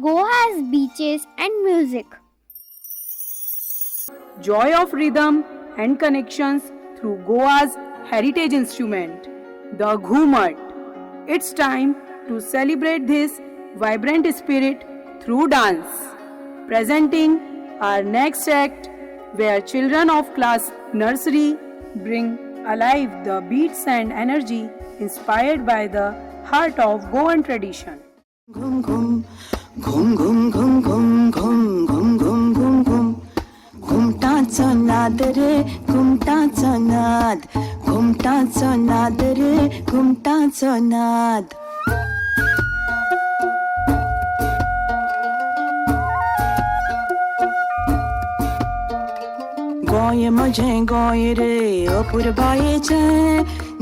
F: Goa has beaches and music.
E: Joy of rhythm and connections through Goa's heritage instrument, the Ghumar. It's time to celebrate this vibrant spirit through dance. Presenting our next act, where children of class nursery bring alive the beats and energy inspired by the heart of Goan tradition.
H: घूम घूम घूम घूम घूम घूम घूम घूम घूम घूम घूम घुमटाचा नाद रे घुमटाचा नाद घुमटाचा नाद रे घुमटाचा नाद गोय मजे गोय रे अपुर बायेचे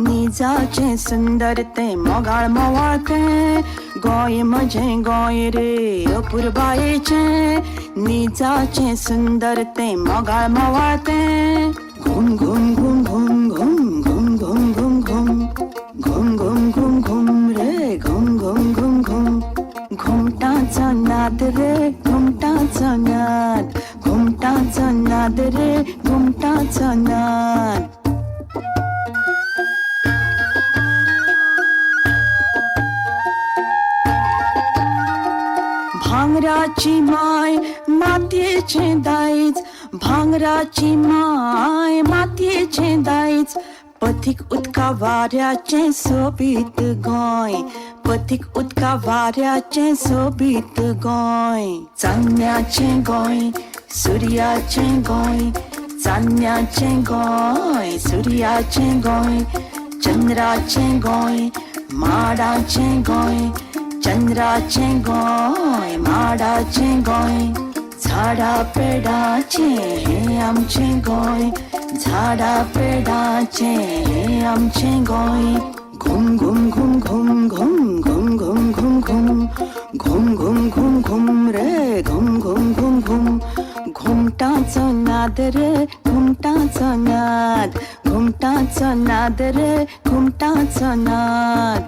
H: निजाचे सुंदर ते मोगाळ मोवाळते गोय मजे गोय रे अपुर बायेचे निजाचे सुंदर ते मोगाळ मोवाळते घुम घुम घुम घुम घुम घुम घुम घुम घुम घुम घुम घुम घुम रे घुम घुम घुम घुम घुमटाचा नाद रे घुमटाचा नाद घुमटाचा नाद रे घुमटाचा नाद भांगराची माय मातयेचे दायज भांगराची माय मातयेचें दायज पथीक उदका वाऱ्याचें सोबीत गोंय पथीक उदका वाऱ्याचें सोबीत गोंय चान्न्याचें गोंय सुर्याचें गोंय चान्न्याचें गोंय सुर्याचें गोंय चंद्राचें गोंय माडाचें गोंय चंद्राचें गोंय माडाचें गोंय झाडा पेडाचें हें आमचें गोंय झाडा पेडाचें हें आमचें गोंय घुम घुम घुम घुम घुम घुम घुम घुम घुम घुम घुम घुम घुम रे घुम घुम घुम घुम घुमटाचो नाद रे घुमटाचो नाद घुमटाचो नाद रे घुमटाचो नाद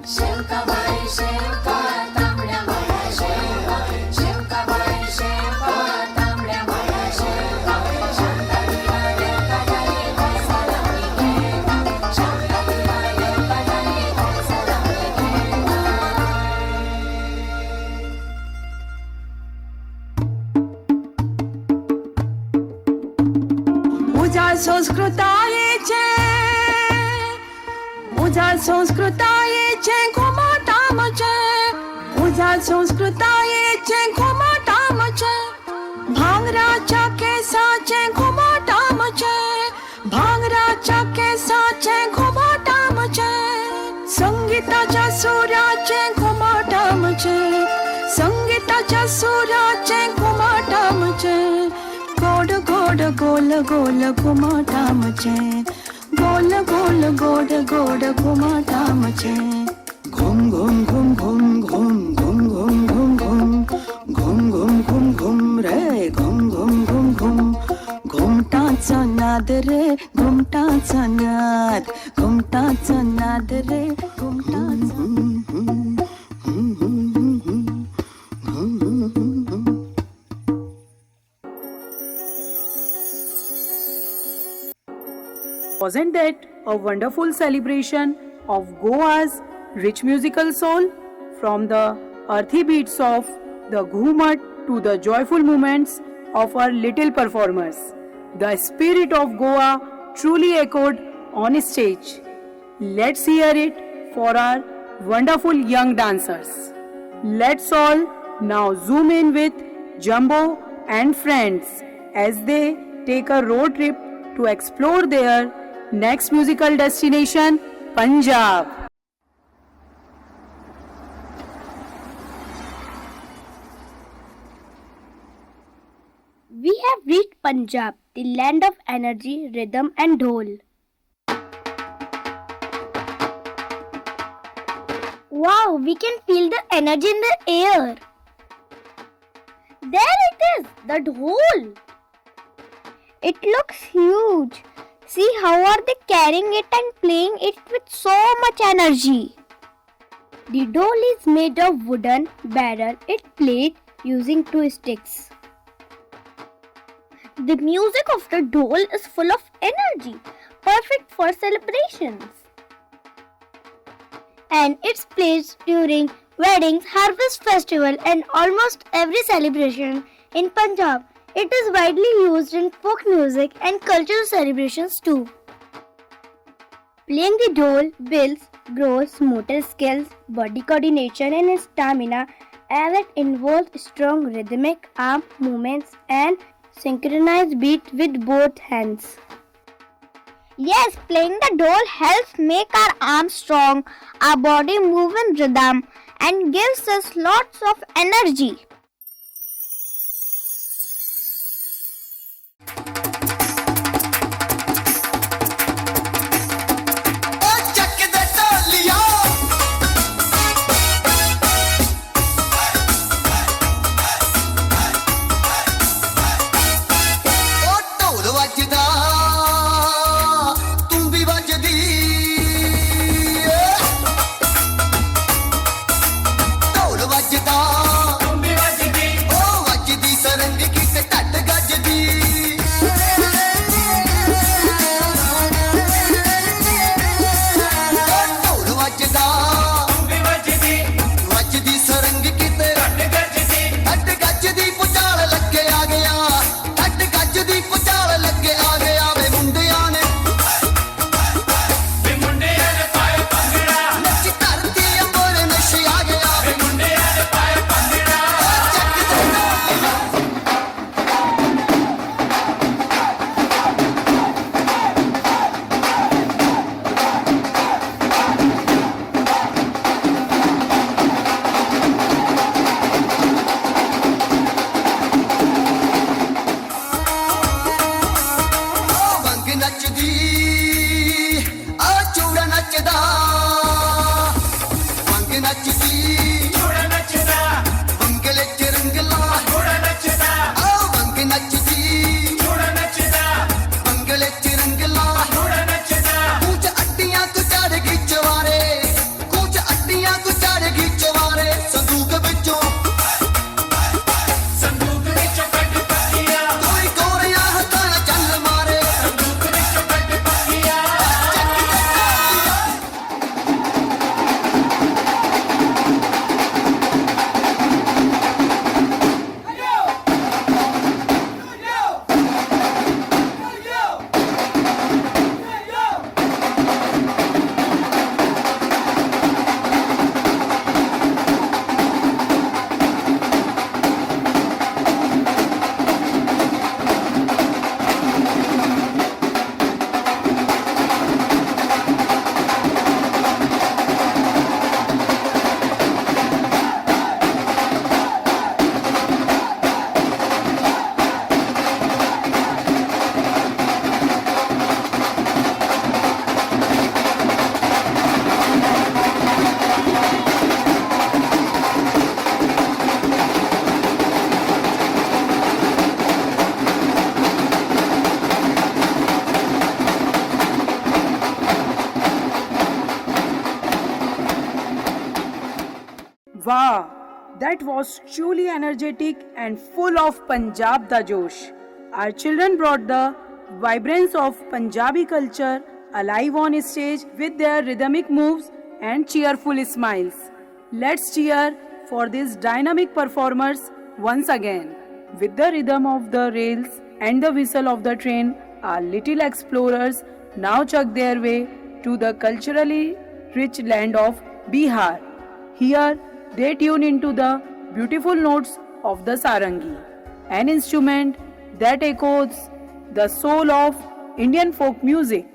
H: उजाड संस्कृतायेचे घुमटामचे उजाड संस्कृतायेचे घुमटामचे भांगराच्या केसाचे घुमटामचे भांगराच्या केसाचे घुमटामचे संगीताच्या सुराचे घुमटामचे संगीताच्या सुराचे घुमटामचे गोड गोड गोल गोल घुमटामचे गोल गोल गोड गोड घुमटामचे घुम घुम घुम घुम घुम घुम घुम घुम घुम घुम घुम घुम घुम रे घुम घुम घुम घुम घुमटाचो नाद रे घुमटाचो नाद घुमटाचो नाद रे घुमटाचो
E: Wasn't that a wonderful celebration of Goa's rich musical soul? From the earthy beats of the Ghumar to the joyful moments of our little performers, the spirit of Goa truly echoed on stage. Let's hear it for our wonderful young dancers. Let's all now zoom in with Jumbo and friends as they take a road trip to explore their next musical destination, Punjab.
F: We have reached Punjab, the land of energy, rhythm and dhol. Wow, we can feel the energy in the air. There it is, the dhol. It looks huge. See how are they carrying it and playing it with so much energy. The dhol is made of wooden barrel. It played using 2 sticks. The music of the dhol is full of energy, perfect for celebrations. And it's played during weddings, harvest festival and almost every celebration in Punjab. It is widely used in folk music and cultural celebrations too. Playing the dhol builds grows motor skills, body coordination and stamina as it involves strong rhythmic arm movements and synchronized beat with both hands. Yes, playing the dhol helps make our arms strong, our body move in rhythm and gives us lots of energy.
G: ढोल ਵੱਜਦਾ
J: ਨੱਚਦੀ ਆ ਚੂੜਾ ਨੱਚਦਾ ਵੰਗ ਨੱਚਦੀ ਚੂੜਾ ਨੱਚਦਾ ਵੰਗਲੇ ਚ ਰੰਗਲਾ ਚੂੜਾ ਨੱਚਦਾ ਆ ਵੰਗ ਨੱਚਦੀ ਚੂੜਾ ਨੱਚਦਾ ਵੰਗਲੇ ਚ ਰੰਗਲਾ ਚੂੜਾ ਨੱਚਦਾ ਕੁਝ ਅੱਡੀਆਂ ਤੋਂ ਚੜ ਗਈ ਚਵਾਰੇ ਕੁਝ ਅੱਡੀਆਂ ਤੋਂ ਚੜ ਗਈ ਚਵਾਰੇ ਸੰਦੂਕ ਵਿੱਚੋਂ
E: Wow, that was truly energetic and full of Punjab da Josh. Our children brought the vibrance of Punjabi culture alive on stage with their rhythmic moves and cheerful smiles. Let's cheer for these dynamic performers once again. With the rhythm of the rails and the whistle of the train, our little explorers now chug their way to the culturally rich land of Bihar. Here, they tune into the beautiful notes of the sarangi, an instrument that echoes the soul of Indian folk music.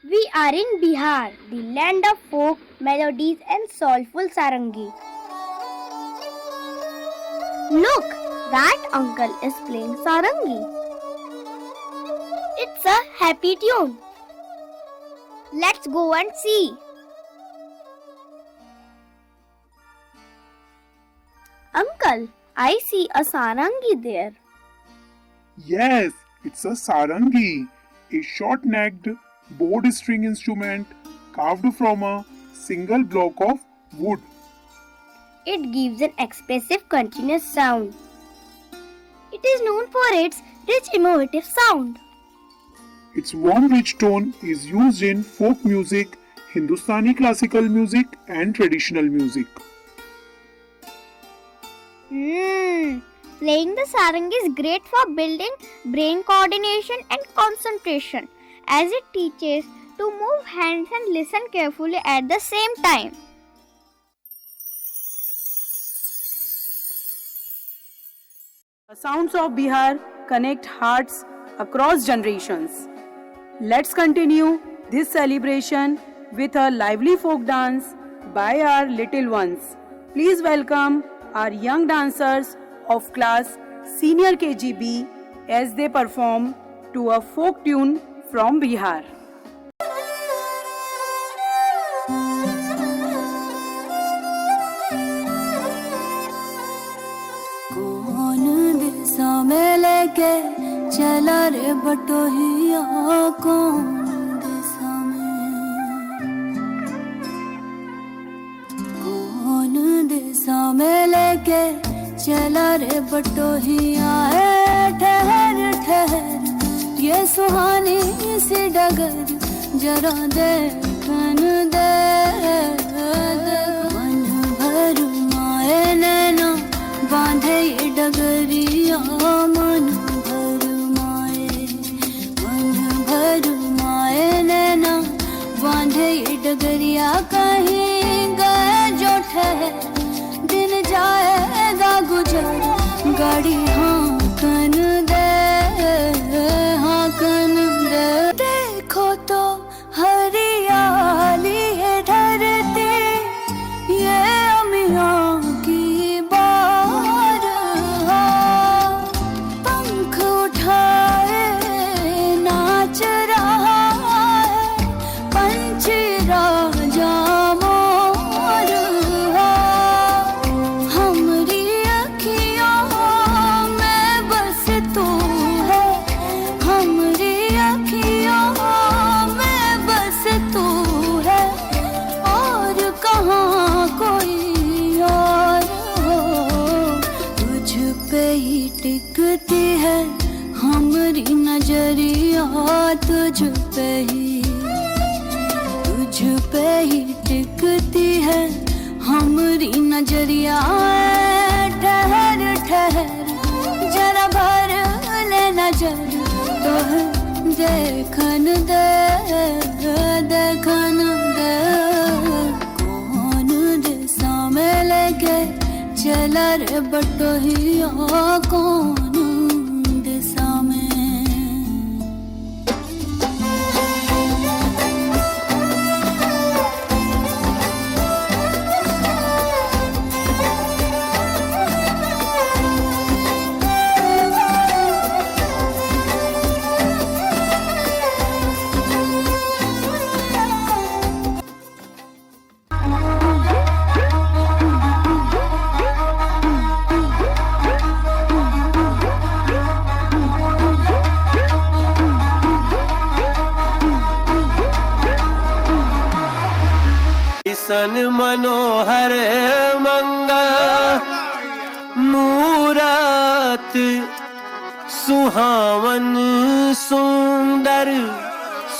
F: We are in Bihar, the land of folk melodies and soulful sarangi. Look, that uncle is playing sarangi. It's a happy tune. Let's go and see. Uncle, I see a sarangi there.
K: Yes, it's a sarangi, a short-necked bowed string instrument carved from a single block of wood.
F: It gives an expressive continuous sound. It is known for its rich innovative sound.
K: Its warm, rich tone is used in folk music, Hindustani classical music, and traditional music.
F: Playing the sarangi is great for building brain coordination and concentration, as it teaches to move hands and listen carefully at the same time.
E: The sounds of Bihar connect hearts across generations. Let's continue this celebration with a lively folk dance by our little ones. Please welcome our young dancers of class Senior KGB as they perform to a folk tune from Bihar.
H: में लेके चला रे बटोहिया कौन दिशा में लेके चला रे बटोहिया ठहर ठहर ये सुहानी सी डगर जरा देखन दे मन भर माए नैना बांधे ये डगरिया मन भर माए नैना बांधे ये डगरिया कहीं गए जो ठहर दिन जाएगा गुजर गाड़ी हाँकन दे देखो तो हरियाली है धरती ये अमियाँ की बात टिकती है हमारी नजरिया तुझ पे ही टिकती है हमारी नजरिया। ठहर ठहर जरा भर ले नजर तो देखन दे कौन दिशा में लेके चला रे बटोहिया कौन दिशा में।
L: सन मनोहर मंगल मूरत सुहावन सुंदर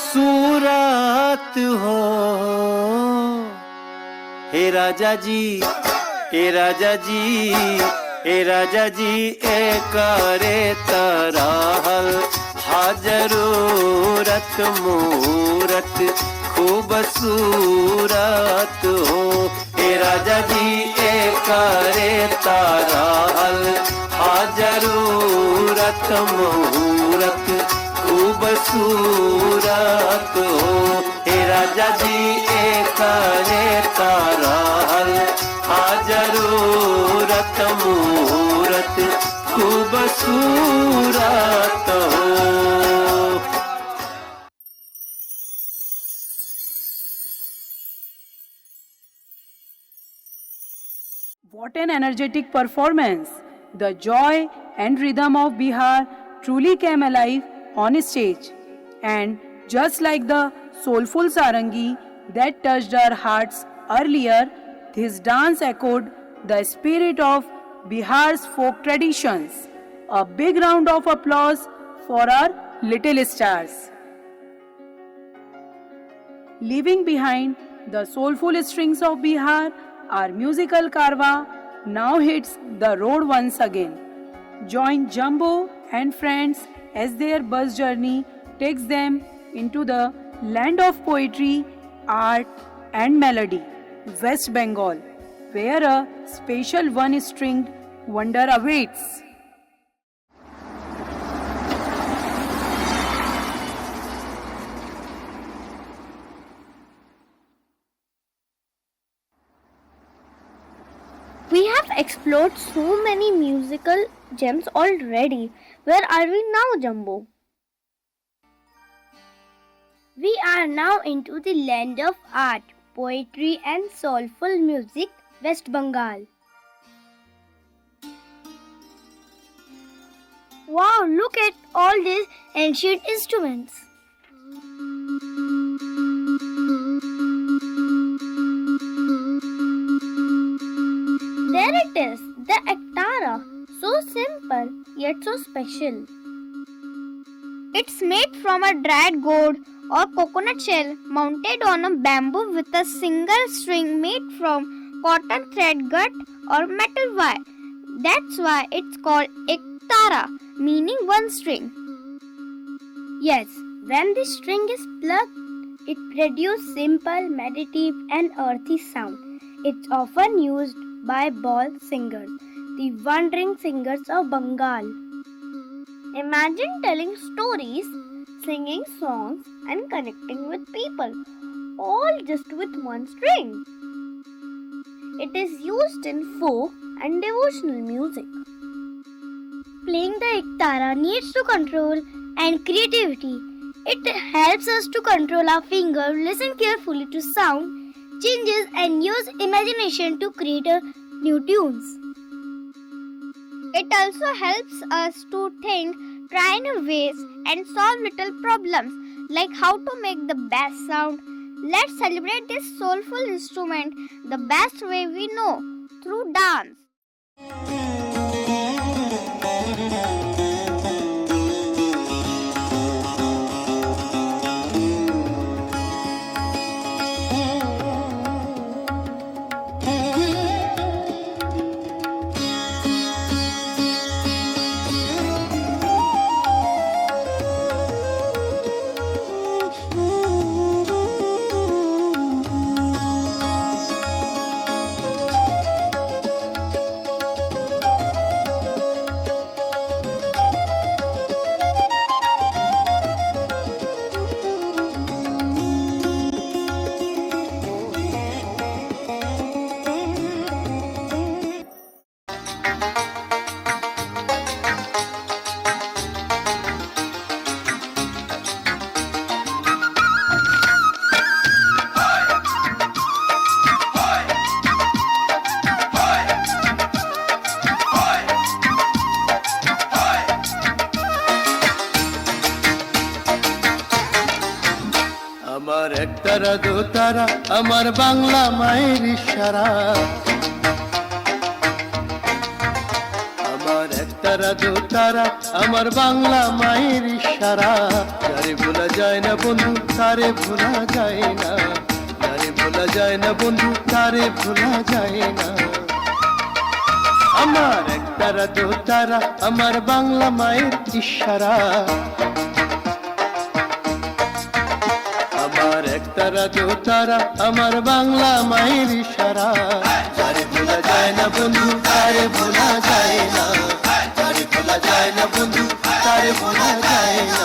L: सूरत हो। हे राजा जी ए राजा जी ए राजा जी ए करे तराहल हाजरूरत मूरत खूबसूरत हो। हे राजा जी ए करे ताराल हाजरूरत मूरत खूबसूरत हो। हे राजा जी ए करे ताराल हाजरूरत मूरत खूबसूरत हो।
E: What an energetic performance! The joy and rhythm of Bihar truly came alive on stage. And just like the soulful sarangi that touched our hearts earlier, this dance echoed the spirit of Bihar's folk traditions. A big round of applause for our little stars. Leaving behind the soulful strings of Bihar, our musical Karwa now hits the road once again. Join Jumbo and friends as their bus journey takes them into the land of poetry, art and melody, West Bengal, where a special one-stringed wonder awaits.
F: We have explored so many musical gems already. Where are we now, Jumbo? We are now into the land of art, poetry and soulful music, West Bengal. Wow, look at all these ancient instruments. There it is, the ektara, so simple yet so special. It's made from a dried gourd or coconut shell mounted on a bamboo with a single string made from cotton thread gut or metal wire. That's why it's called ektara, meaning one string. Yes, when the string is plucked, it produces simple, meditative and earthy sound. It's often used by ball singers, the wandering singers of Bengal. Imagine telling stories, singing songs and connecting with people, all just with one string. It is used in folk and devotional music. Playing the ektara needs to control and creativity. It helps us to control our finger, listen carefully to sound changes and use imagination to create new tunes. It also helps us to think, try new ways and solve little problems like how to make the best sound. Let's celebrate this soulful instrument the best way we know, through dance.
L: একতারা দোতারা আমার বাংলা মায়ের ইশারা আমার একতারা দোতারা আমার বাংলা মায়ের ইশারা যারে ভোলা যায় না বন্ধু তারে ভোলা যায় না যারে ভোলা যায় না বন্ধু তারে ভোলা যায় না আমার একতারা দোতারা আমার বাংলা মায়ের ইশারা আমার একতারা দোতারা আমার বাংলা মায়ের ইশারা যারে ভোলা যায় না বন্ধু তারে ভোলা যায় না যারে ভোলা যায় না বন্ধু তারে ভোলা যায় না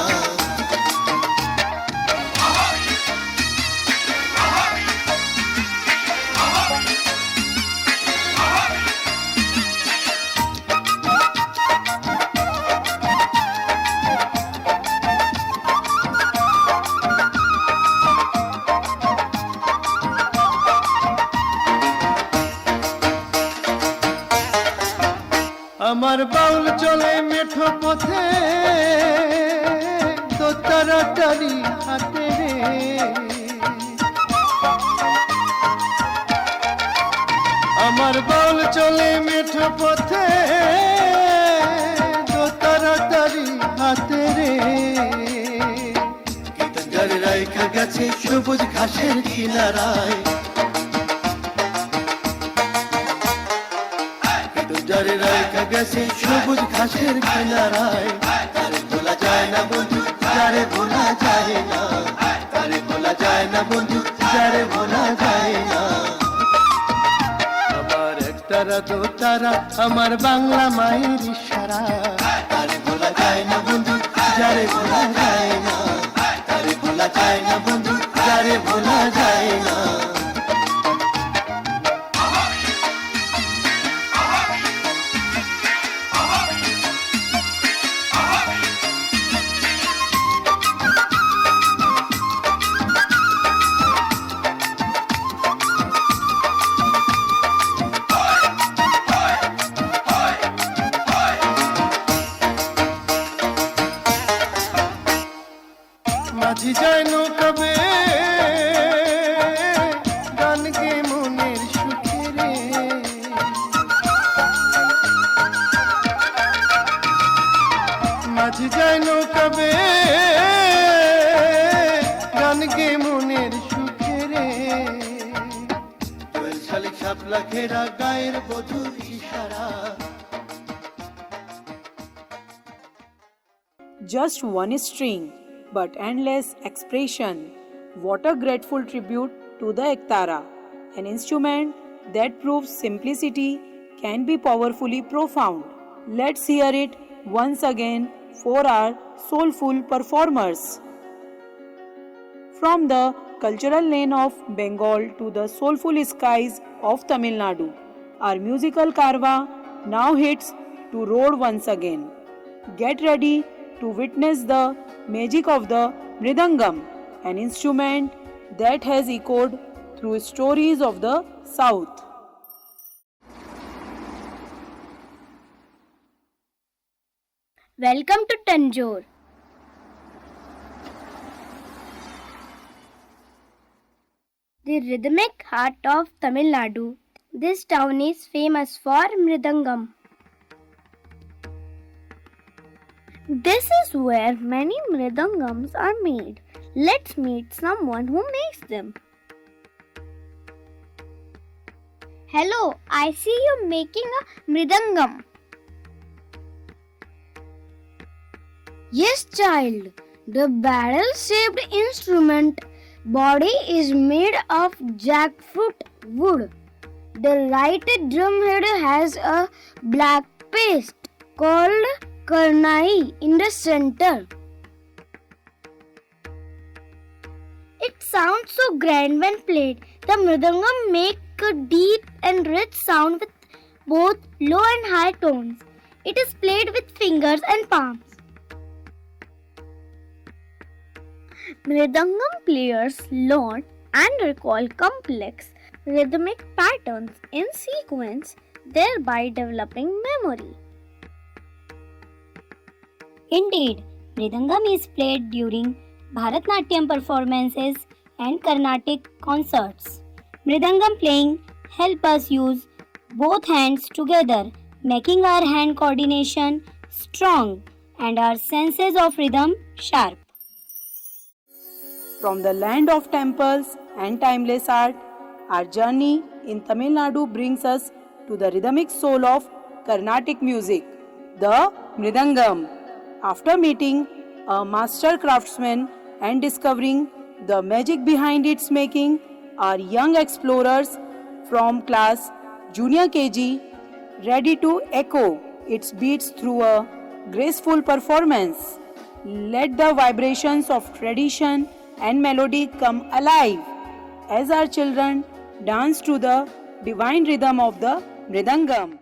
L: আমার বাউল চলে মেঠো পথে দোতারা টারি হাতে রে আমার বাউল চলে মেঠো পথে দোতারা টারি হাতে রে গীতাঞ্জলি রাইখা গেছে সবুজ ঘাসের কিনারায় যারে রাইখা গেছে সবুজ ঘাসের কিনারায় তারে ভোলা যায় না বন্ধু যারে ভোলা যায় না তারে ভোলা যায় না বন্ধু যারে ভোলা যায় না আমার একতারা দোতারা আমার বাংলা মায়ের ইশারা তারে ভোলা যায় না বন্ধু যারে ভোলা যায় না তারে ভোলা যায় না বন্ধু যারে ভোলা যায় না মাঝি যায় নৌকাবে গান গে মনের সুখে রে মাঝি যায় নৌকাবে গান গে মনের সুখে রে কোয়েল শালিক শাপলা ঘেরা গায়ের বধুর ইশারা
E: Just one string, but endless expression. What a grateful tribute to the Ektara, an instrument that proves simplicity can be powerfully profound. Let's hear it once again for our soulful performers. From the cultural lane of Bengal to the soulful skies of Tamil Nadu, our musical karwa now hits to road once again. Get ready to witness the magic of the Mridangam, an instrument that has echoed through stories of the South.
F: Welcome to Tanjore. The rhythmic heart of Tamil Nadu. This town is famous for Mridangam. This is where many Mridangams are made. Let's meet someone who makes them. Hello, I see you making a Mridangam. Yes, child. The barrel-shaped instrument body is made of jackfruit wood. The right drum head has a black paste called karnai in the center. It sounds so grand when played. The mridangam make a deep and rich sound with both low and high tones. It is played with fingers and palms. Mridangam players learn and recall complex rhythmic patterns in sequence, thereby developing memory. Indeed, Mridangam is played during Bharatnatyam performances and Carnatic concerts. Mridangam playing help us use both hands together, making our hand coordination strong and our senses of rhythm sharp.
E: From the land of temples and timeless art, our journey in Tamil Nadu brings us to the rhythmic soul of Carnatic music, the Mridangam. After meeting a master craftsman and discovering the magic behind its making, our young explorers from class Junior KG ready to echo its beats through a graceful performance. Let the vibrations of tradition and melody come alive as our children dance to the divine rhythm of the Mridangam.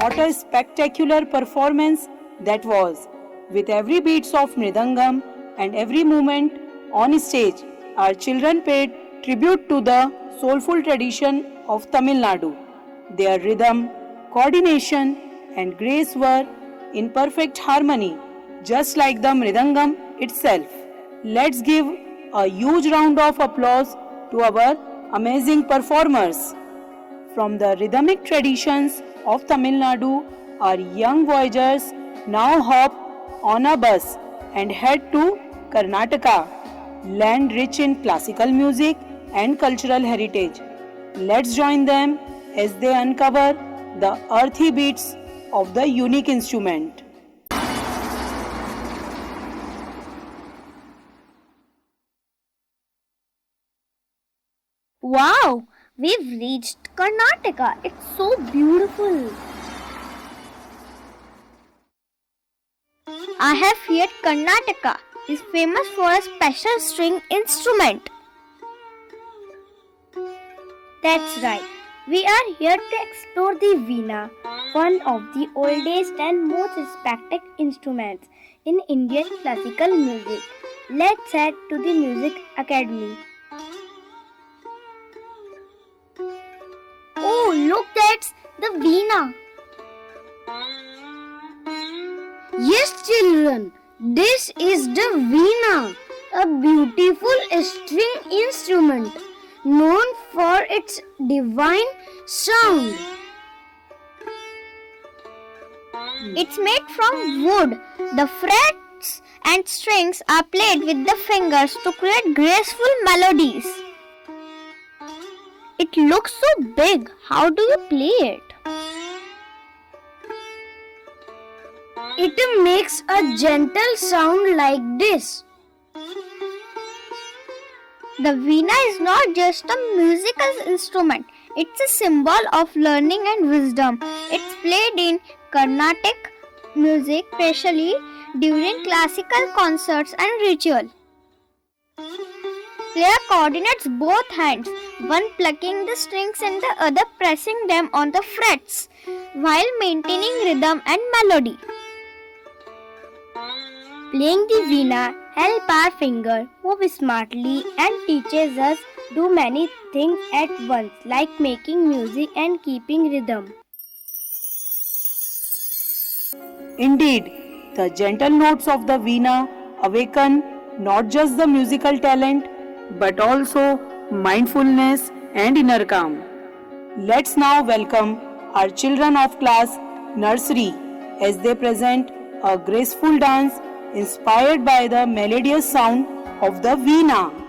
E: What a spectacular performance that was! With every beats of Mridangam and every movement on stage, our children paid tribute to the soulful tradition of Tamil Nadu. Their rhythm, coordination and grace were in perfect harmony, just like the Mridangam itself. Let's give a huge round of applause to our amazing performers. From the rhythmic traditions of Tamil Nadu, our young voyagers now hop on a bus and head to Karnataka, land rich in classical music and cultural heritage. Let's join them as they uncover the earthy beats of the unique instrument.
F: Wow! We've reached Karnataka. It's so beautiful. I have heard Karnataka is famous for a special string instrument. That's right. We are here to explore the veena, one of the oldest and most respected instruments in Indian classical music. Let's head to the Music Academy. Oh, look, that's the veena. Yes, children, this is the veena, a beautiful string instrument known for its divine sound. It's made from wood. The frets and strings are played with the fingers to create graceful melodies. It looks so big. How do you play it? It makes a gentle sound like this. The veena is not just a musical instrument, it's a symbol of learning and wisdom. It's played in Carnatic music, especially during classical concerts and ritual. Player coordinates both hands, one plucking the strings and the other pressing them on the frets, while maintaining rhythm and melody. Playing the veena helps our finger move smartly and teaches us do many things at once, like making music and keeping rhythm.
E: Indeed, the gentle notes of the veena awaken not just the musical talent but also mindfulness and inner calm. Let's now welcome our children of class nursery as they present a graceful dance inspired by the melodious sound of the veena.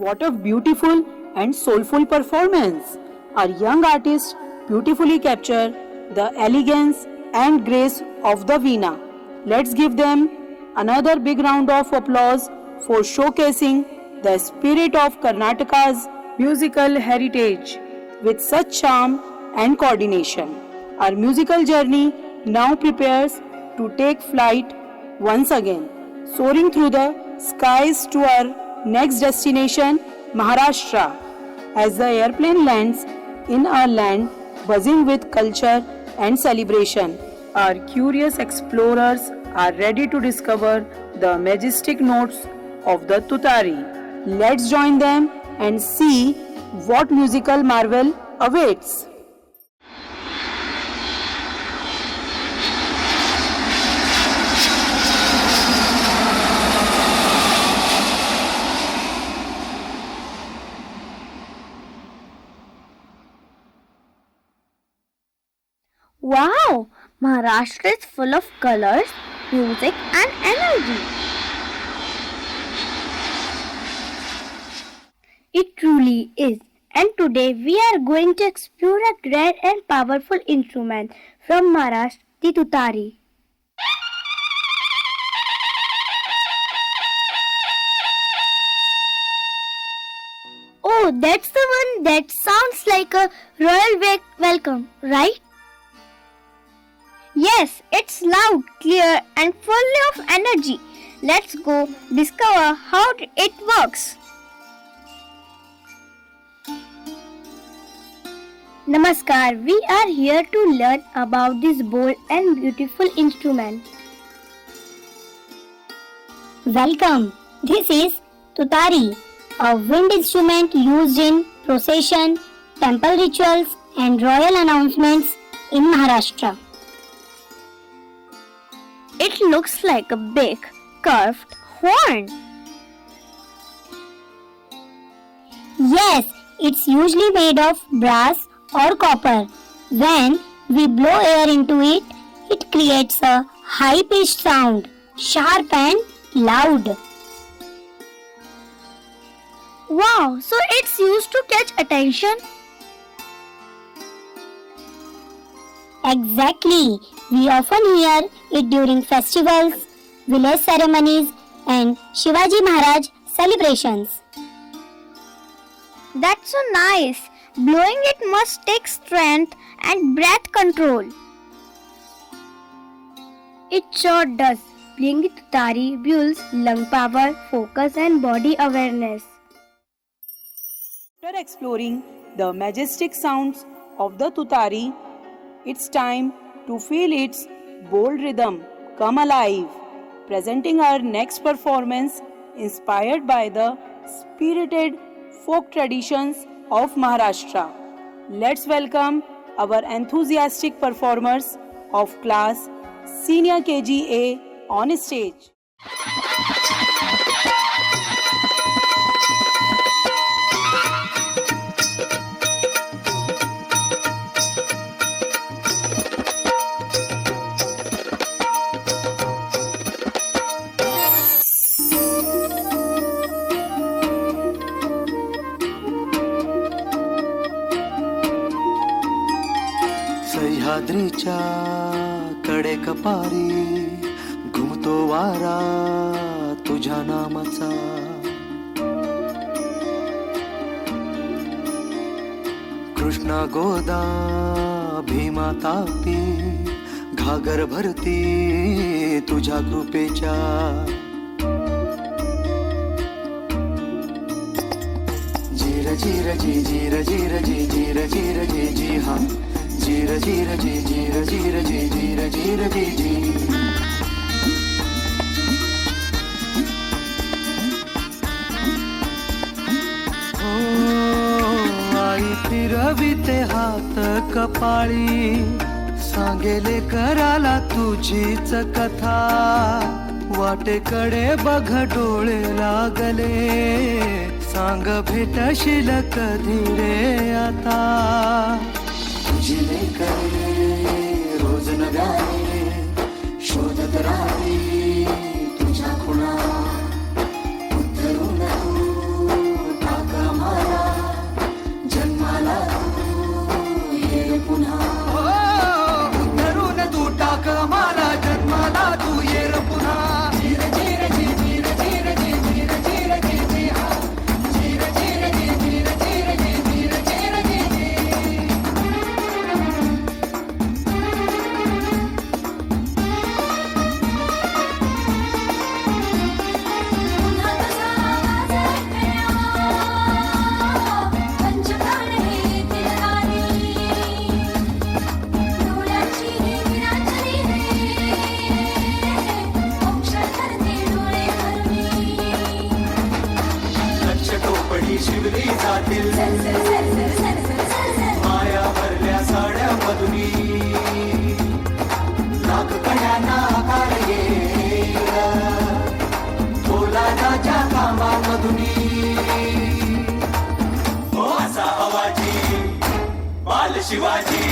E: What a beautiful and soulful performance! Our young artists beautifully capture the elegance and grace of the veena. Let's give them another big round of applause for showcasing the spirit of Karnataka's musical heritage with such charm and coordination. Our musical journey now prepares to take flight once again, soaring through the skies to our next destination, Maharashtra. As the airplane lands in a land buzzing with culture and celebration, our curious explorers are ready to discover the majestic notes of the Tutari. Let's join them and see what musical marvel awaits.
F: Wow! Maharashtra is full of colors, music, and energy. It truly is. And today we are going to explore a great and powerful instrument from Maharashtra, the Tutari. Oh, that's the one that sounds like a royal welcome, right? Yes, it's loud, clear, and full of energy. Let's go discover how it works. Namaskar, we are here to learn about this bold and beautiful instrument. Welcome. This is Tutari, a wind instrument used in procession, temple rituals, and royal announcements in Maharashtra. It looks like a big, curved horn. Yes, it's usually made of brass or copper. When we blow air into it, it creates a high-pitched sound, sharp and loud. Wow, so it's used to catch attention? Exactly. We often hear it during festivals, village ceremonies, and Shivaji Maharaj celebrations. That's so nice. Blowing it must take strength and breath control. It sure does. Playing the Tutari builds lung power, focus, and body awareness.
E: After exploring the majestic sounds of the Tutari, it's time to feel its bold rhythm come alive. Presenting our next performance inspired by the spirited folk traditions of Maharashtra. Let's welcome our enthusiastic performers of class Senior KGA on stage.
L: सह्याद्रीच्या कडे कपारी घुमतो वारा तुझ्या नामाचा कृष्णा गोदा भीमा तापी घागर भरती तुझ्या कृपेच्या जीर जीर जी जीर जीर जी जीर जीर जी जी हा जीर जीर जी जीर जीर जी जीर जीर जी जी ओ आई फिरविते हात कपाळी सांगेले कराला तुझीच कथा वाटेकडे बघ डोळे लागले सांग भेटशील कधी रे आता तुझी लेकरे रोज नव्याने शोधत राही तुझ्या खुणा उतरून तू माया भरल्या साड्या मधुनी लाख कड्यांना आकार येईल पोलादाच्या कामामधुनी हो असा हवाजी बाल शिवाजी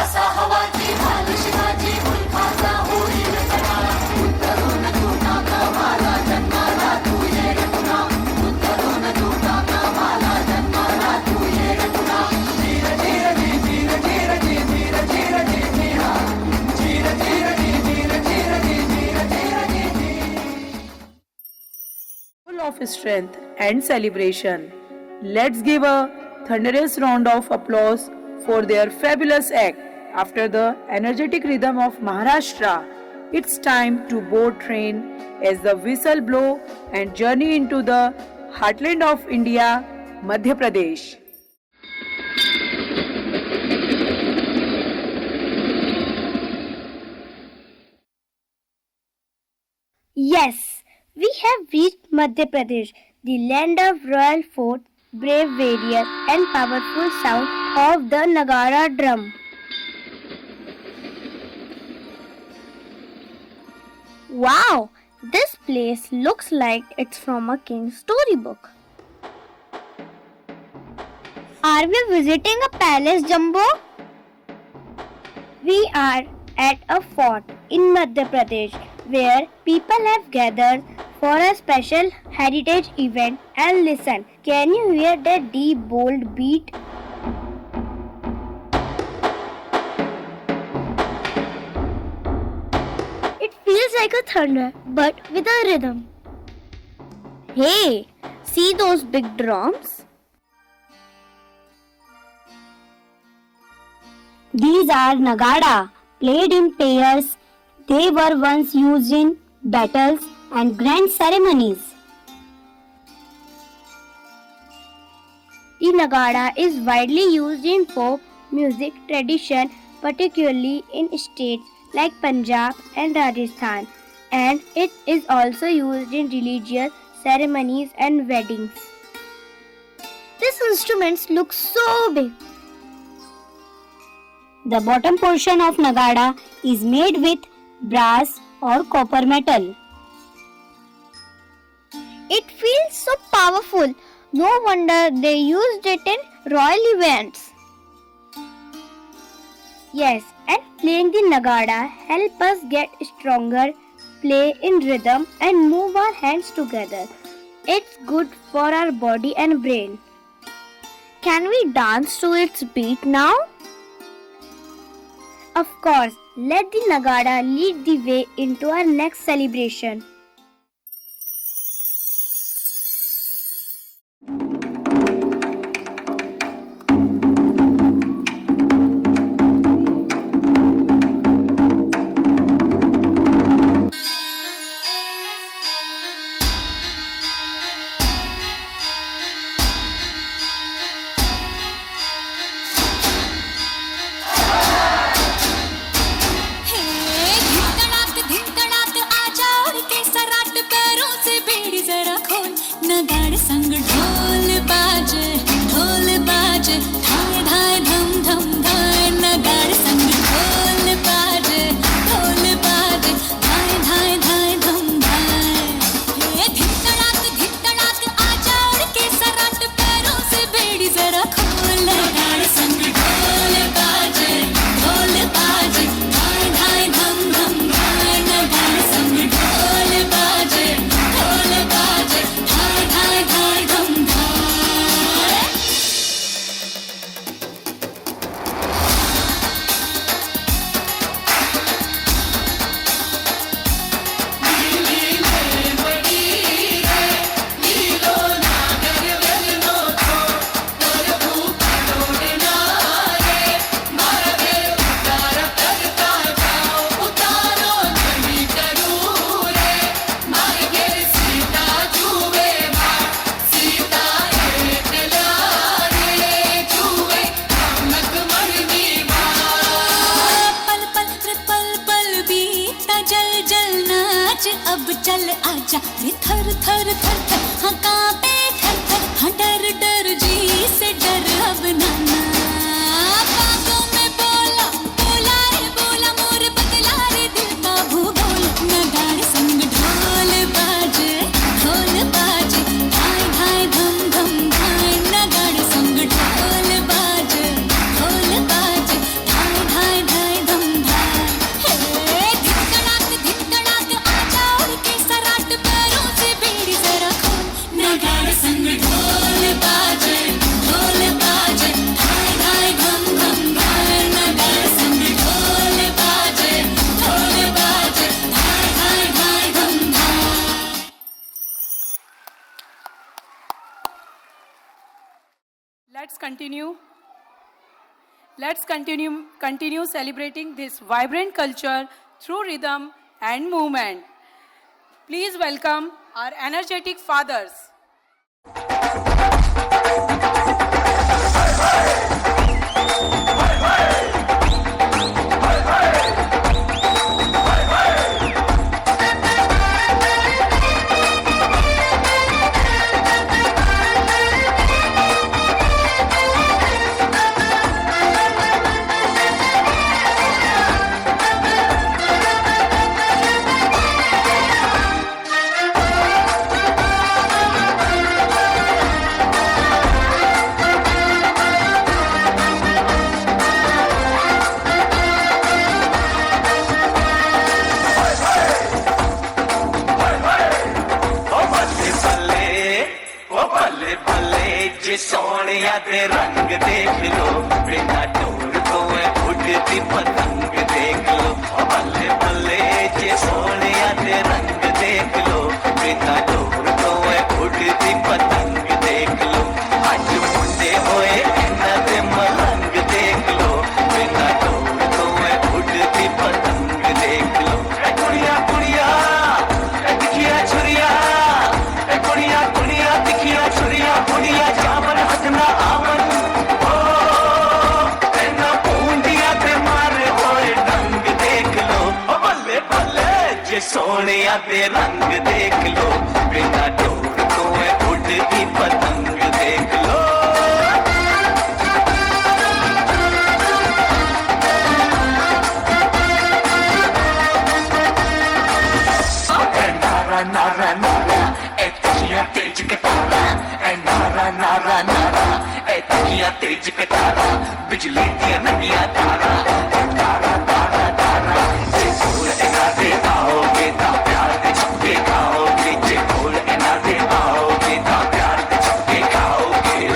L: असा हवाजी बाल शिवाजी मुलखाचा होईल सणा उतरून तू टाका मला जन्माला तू ये रे पुन्हा उतरून तू टाका मला जन्माला तू ये रे पुन्हा धीर धीर जी धीर धीर जी धीर धीर जी धीरा धीर धीर जी धीर धीर जी धीर धीर जी
E: Full of strength and celebration. Let's give a thunderous round of applause for their fabulous act. After the energetic rhythm of Maharashtra, it's time to board train as the whistle blow and journey into the heartland of India, Madhya Pradesh.
F: Yes, we have reached Madhya Pradesh, the land of royal fort, brave warriors, and powerful sound of the Nagara drum. Wow, this place looks like it's from a king's storybook. Are we visiting a palace, Jumbo? We are at a fort in Madhya Pradesh where people have gathered for a special heritage event. And listen, can you hear that deep, bold beat? It feels like a thunder, but with a rhythm. Hey, see those big drums? These are Nagada, played in pairs. They were once used in battles and grand ceremonies. The Nagada is widely used in folk music tradition, particularly in states like Punjab and Rajasthan, and it is also used in religious ceremonies and weddings. These instruments look so big. The bottom portion of Nagada is made with brass or copper metal. It feels so powerful. No wonder they used it in royal events. Yes, and playing the Nagada help us get stronger, play in rhythm and move our hands together. It's good for our body and brain. Can we dance to its beat now? Of course, let the Nagada lead the way into our next celebration.
I: नगाड़ संग ढोल बाजे धाय धाय धम धम धाय नगाड़ संग ढोल बाजे धाय धाय धाय धम धाय ये धिक तड़ाक आजा उड़ के सराट पैरों से बेड़ी जरा खोल नगाड़ संग ढोल बाजे धाय धाय धम धम धाय नगाड़ संग ढोल बाजे धाय धाय धाय धम धाय अब चल आजा रे थर थर थर थर हाँ कांपे थर थर हाँ डर डर जी
E: Let's continue celebrating this vibrant culture through rhythm and movement. Please welcome our energetic fathers.
M: Sonia दे रंग देख लो बिना टोर तो उड़ती पतंग देख लो बल्ले बल्ले जे सोनिया दे रंग देख लो बिना टोर तो उड़ती पतंग देख लो आज मुंडे होए इन्ना दे मलंग देख लो बिना टोर तो उड़ती पतंग देख लो कुड़िया कुड़िया दिखिया छुरिया कुड़िया कुड़िया दिखिया छुरिया कुड़िया जावन हसना आवन ओ तेना पूंडिया ते मारे होए डंग देख लो ओ बल्ले बल्ले जे सोनिया ते रंग देख लो बिना टोर तो उड़ती पतंग देख लो नारा नारा नारा एतिया तेज कटारा नारा नारा नारा एतिया तेज कटारा बिजली दिया नदिया तारा तारा तारा तारा जे फूल एना दे आओगे ता प्यार दे छक्के खाओगे जे फूल एना दे आओगे ता प्यार दे छक्के खाओगे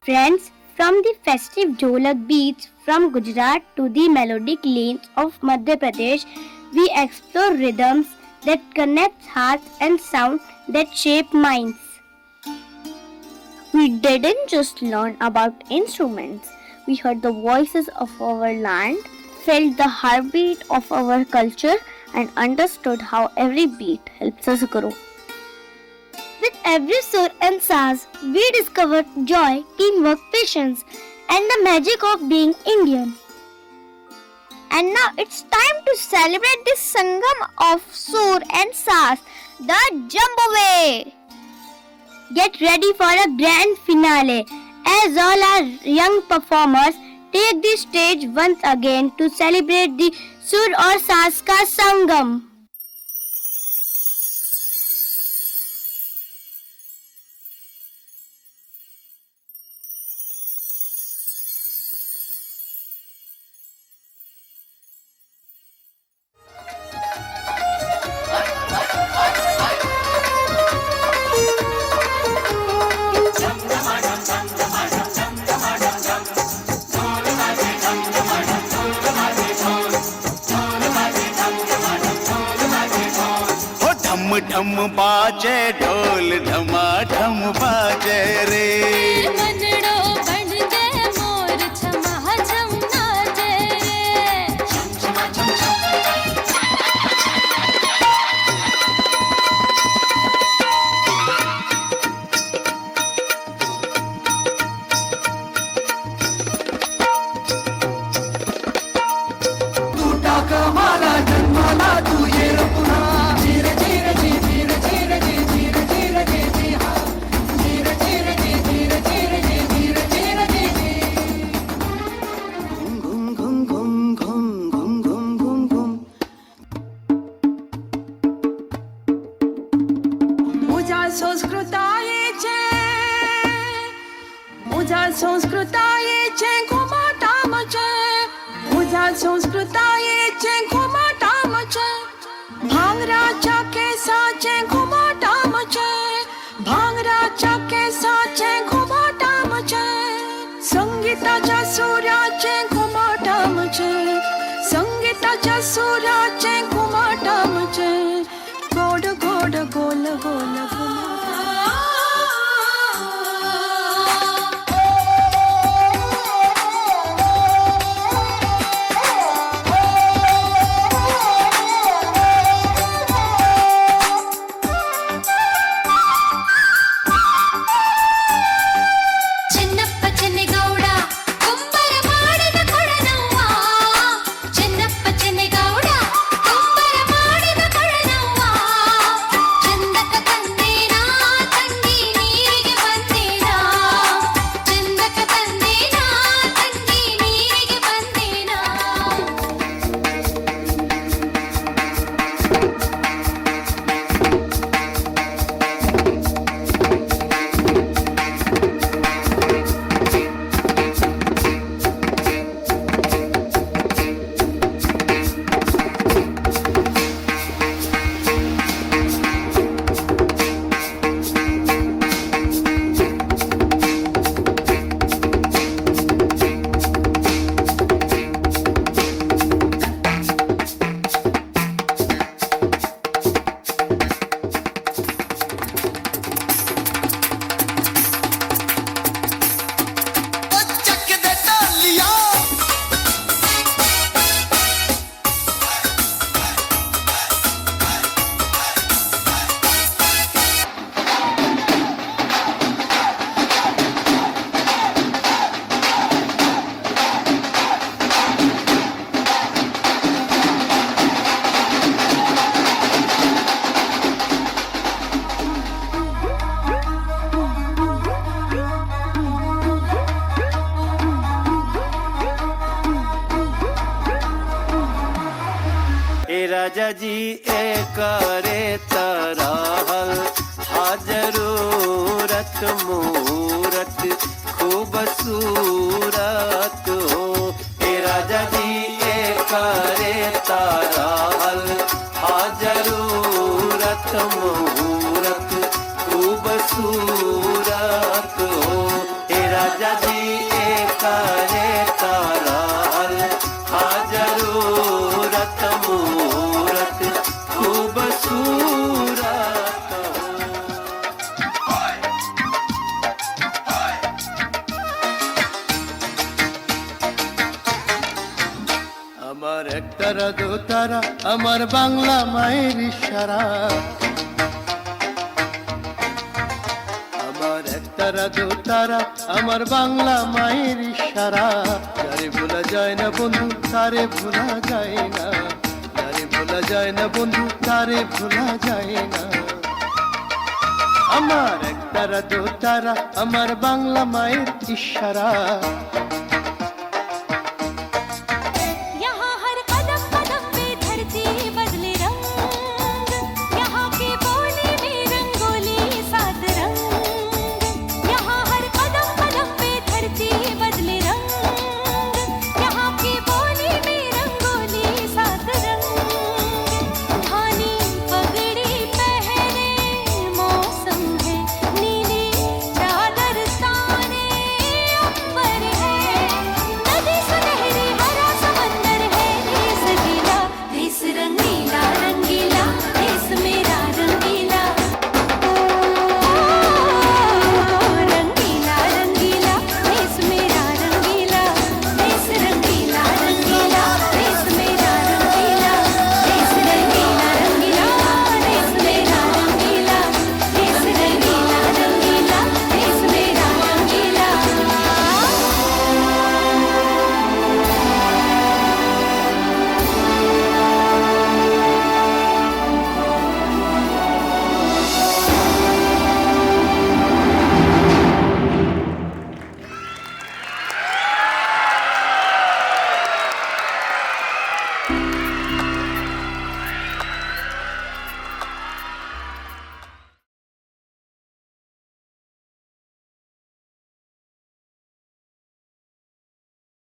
F: Friends, from the festive Jholak beats from Gujarat to the melodic lanes of Madhya Pradesh, we explore rhythms that connect hearts and sound that shape minds. We didn't just learn about instruments, we heard the voices of our land, felt the heartbeat of our culture, and understood how every beat helps us grow. With every sur and saz, we discovered joy, teamwork, patience, and the magic of being Indian. And now it's time to celebrate this sangam of sur and saz, the Jumbo Way. Get ready for a grand finale as all our young performers take the stage once again to celebrate the sur और साज का संगम.
L: ढम बाजे ढोल ढमाढम बाजे रे
I: मनड़ो बन गए मोर छमा छम नाचे रे
H: संस्कृतायेचे घुमटामचे उजा संस्कृतायेचे घुमटामचे भांगराच्या केसाचे घुमटामचे भांगराच्या केसाचे घुमटामचे संगीताच्या सुराचे घुमटामचे संगीताच्या सुराचे घुमटामचे गोड गोड गोल गोल गोल
L: राजा जी एक करे तराहल हाजरूरत मूरत खूबसूरत हो हे राजा जी एक करे तराहल हाजरूरत मूरत खूबसूरत हो हे राजा जी एक करे तराहल हाजरूरत मूरत खूबसूरत
N: আমার একতারা দোতারা আমার বাংলা মায়ের ইশারা আমার একতারা দোতারা আমার বাংলা মায়ের ইশারা যারে ভোলা যায় না বন্ধু তারে ভোলা যায় না যারে ভোলা যায় না বন্ধু তারে ভোলা যায় না আমার একতারা দোতারা আমার বাংলা মায়ের ইশারা